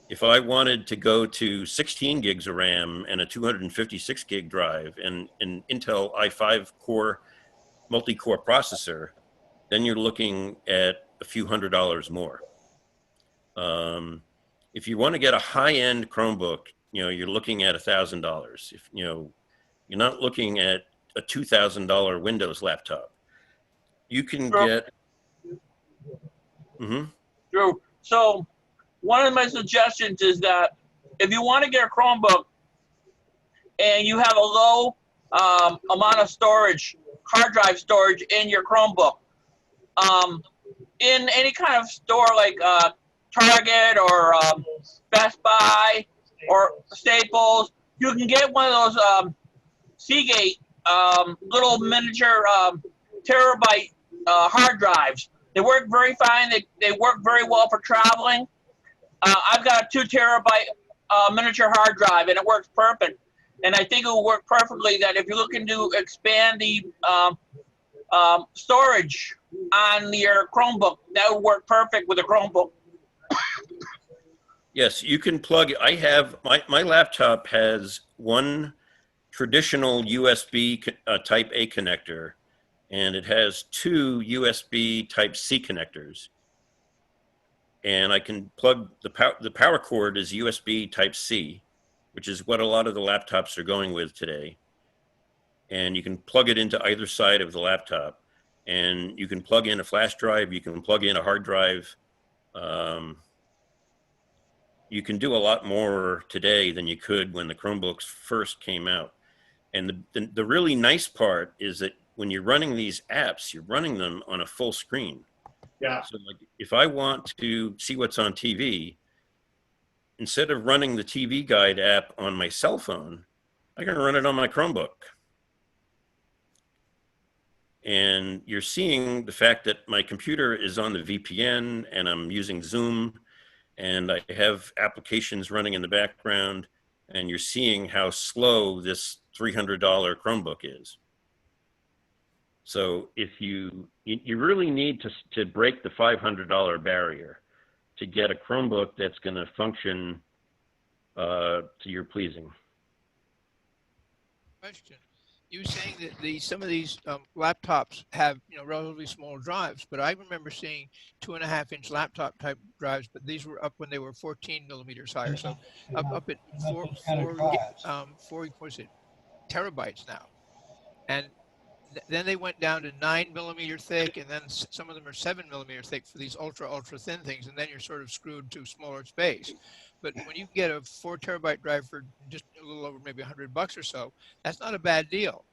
If I wanted to go to 16 gigs of RAM and a 256 gig drive and an Intel i5 core multi-core processor, then you're looking at a few $100s more. If you want to get a high-end Chromebook, you're looking at $1,000. If you're not looking at a $2,000 Windows laptop. You can get. Drew, so one of my suggestions is that if you want to get a Chromebook and you have a low amount of storage, hard drive storage in your Chromebook, in any kind of store like Target or Best Buy or Staples, you can get one of those Seagate little miniature terabyte hard drives. They work very fine. They work very well for traveling. I've got a 2 terabyte miniature hard drive, and it works perfect. And I think it will work perfectly that if you're looking to expand the storage on your Chromebook, that would work perfect with a Chromebook. Yes, you can plug. I have my laptop has one traditional USB Type A connector, and it has 2 USB Type C connectors. And I can plug the power cord is USB Type C, which is what a lot of the laptops are going with today. And you can plug it into either side of the laptop, and you can plug in a flash drive. You can plug in a hard drive. You can do a lot more today than you could when the Chromebooks first came out. And the really nice part is that when you're running these apps, you're running them on a full screen. Yeah. So like if I want to see what's on TV, instead of running the TV Guide app on my cell phone, I can run it on my Chromebook. And you're seeing the fact that my computer is on the VPN and I'm using Zoom and I have applications running in the background, and you're seeing how slow this $300 Chromebook is. So if you really need to break the $500 barrier to get a Chromebook that's going to function to your pleasing. Question. you were saying that some of these laptops have relatively small drives, but I remember seeing 2.5-inch laptop type drives, but these were up when they were 14 millimeters higher, so up at Not those kind of drives. 4 what is it, terabytes now, and then they went down to 9 millimeter thick, and then some of them are 7 millimeter thick for these ultra thin things, and then you're sort of screwed to smaller space. But when you get a 4 terabyte drive for just a little over maybe $100 or so, that's not a bad deal.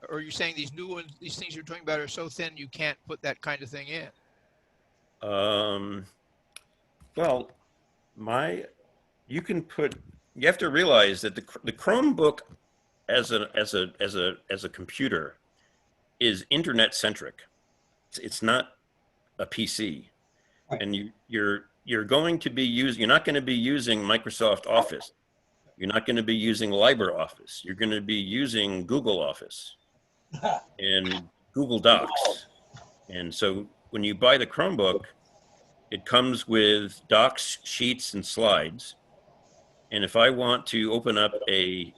Or are you saying these new ones, these things you're talking about are so thin you can't put that kind of thing in? Well, you have to realize that the Chromebook as a computer is internet centric. It's not a PC, Right. and you're not going to be using Microsoft Office. You're not going to be using LibreOffice. You're going to be using Google Office and Google Docs. And so when you buy the Chromebook, it comes with docs, sheets, and slides. And if I want to open up if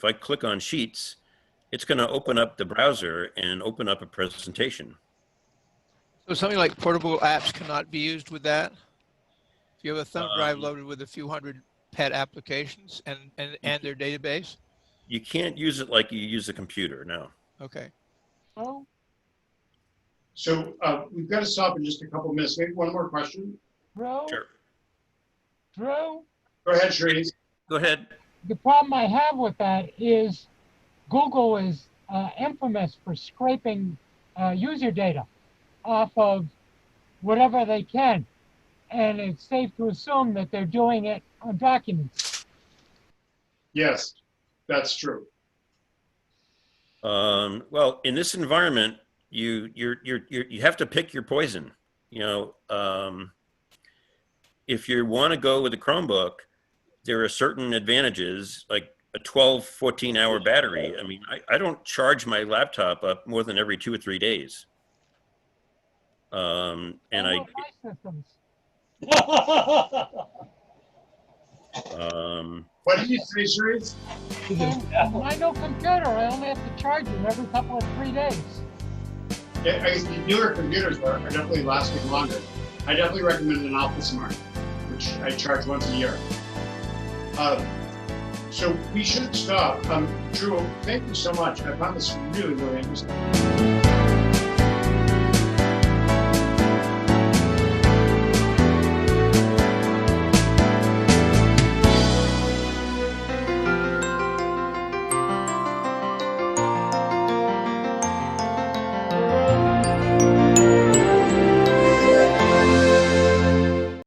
I click on Sheets, it's going to open up the browser and open up a presentation. So something like portable apps cannot be used with that? If you have a thumb drive loaded with a few hundred pet applications and their database? You can't use it like you use a computer, no. Okay. Oh, So we've got to stop in just a couple minutes. Maybe one more question. Drew, Sure. Drew, Go ahead, Cherise. Go ahead. the problem I have with that is Google is infamous for scraping user data off of whatever they can. And it's safe to assume that they're doing it on documents. Yes, that's true. Well, in this environment, you have to pick your poison. If you want to go with a Chromebook, there are certain advantages, like a 12, 14-hour battery. I mean, I don't charge my laptop up more than every 2 or 3 days. And What about my systems? What did you say, Cherise? My new computer, I only have to charge it every couple of 3 days. Yeah, I guess the newer computers are definitely lasting longer. I definitely recommend an Smart, which I charge once a year. So we should stop. Drew, thank you so much. I found this really, really interesting.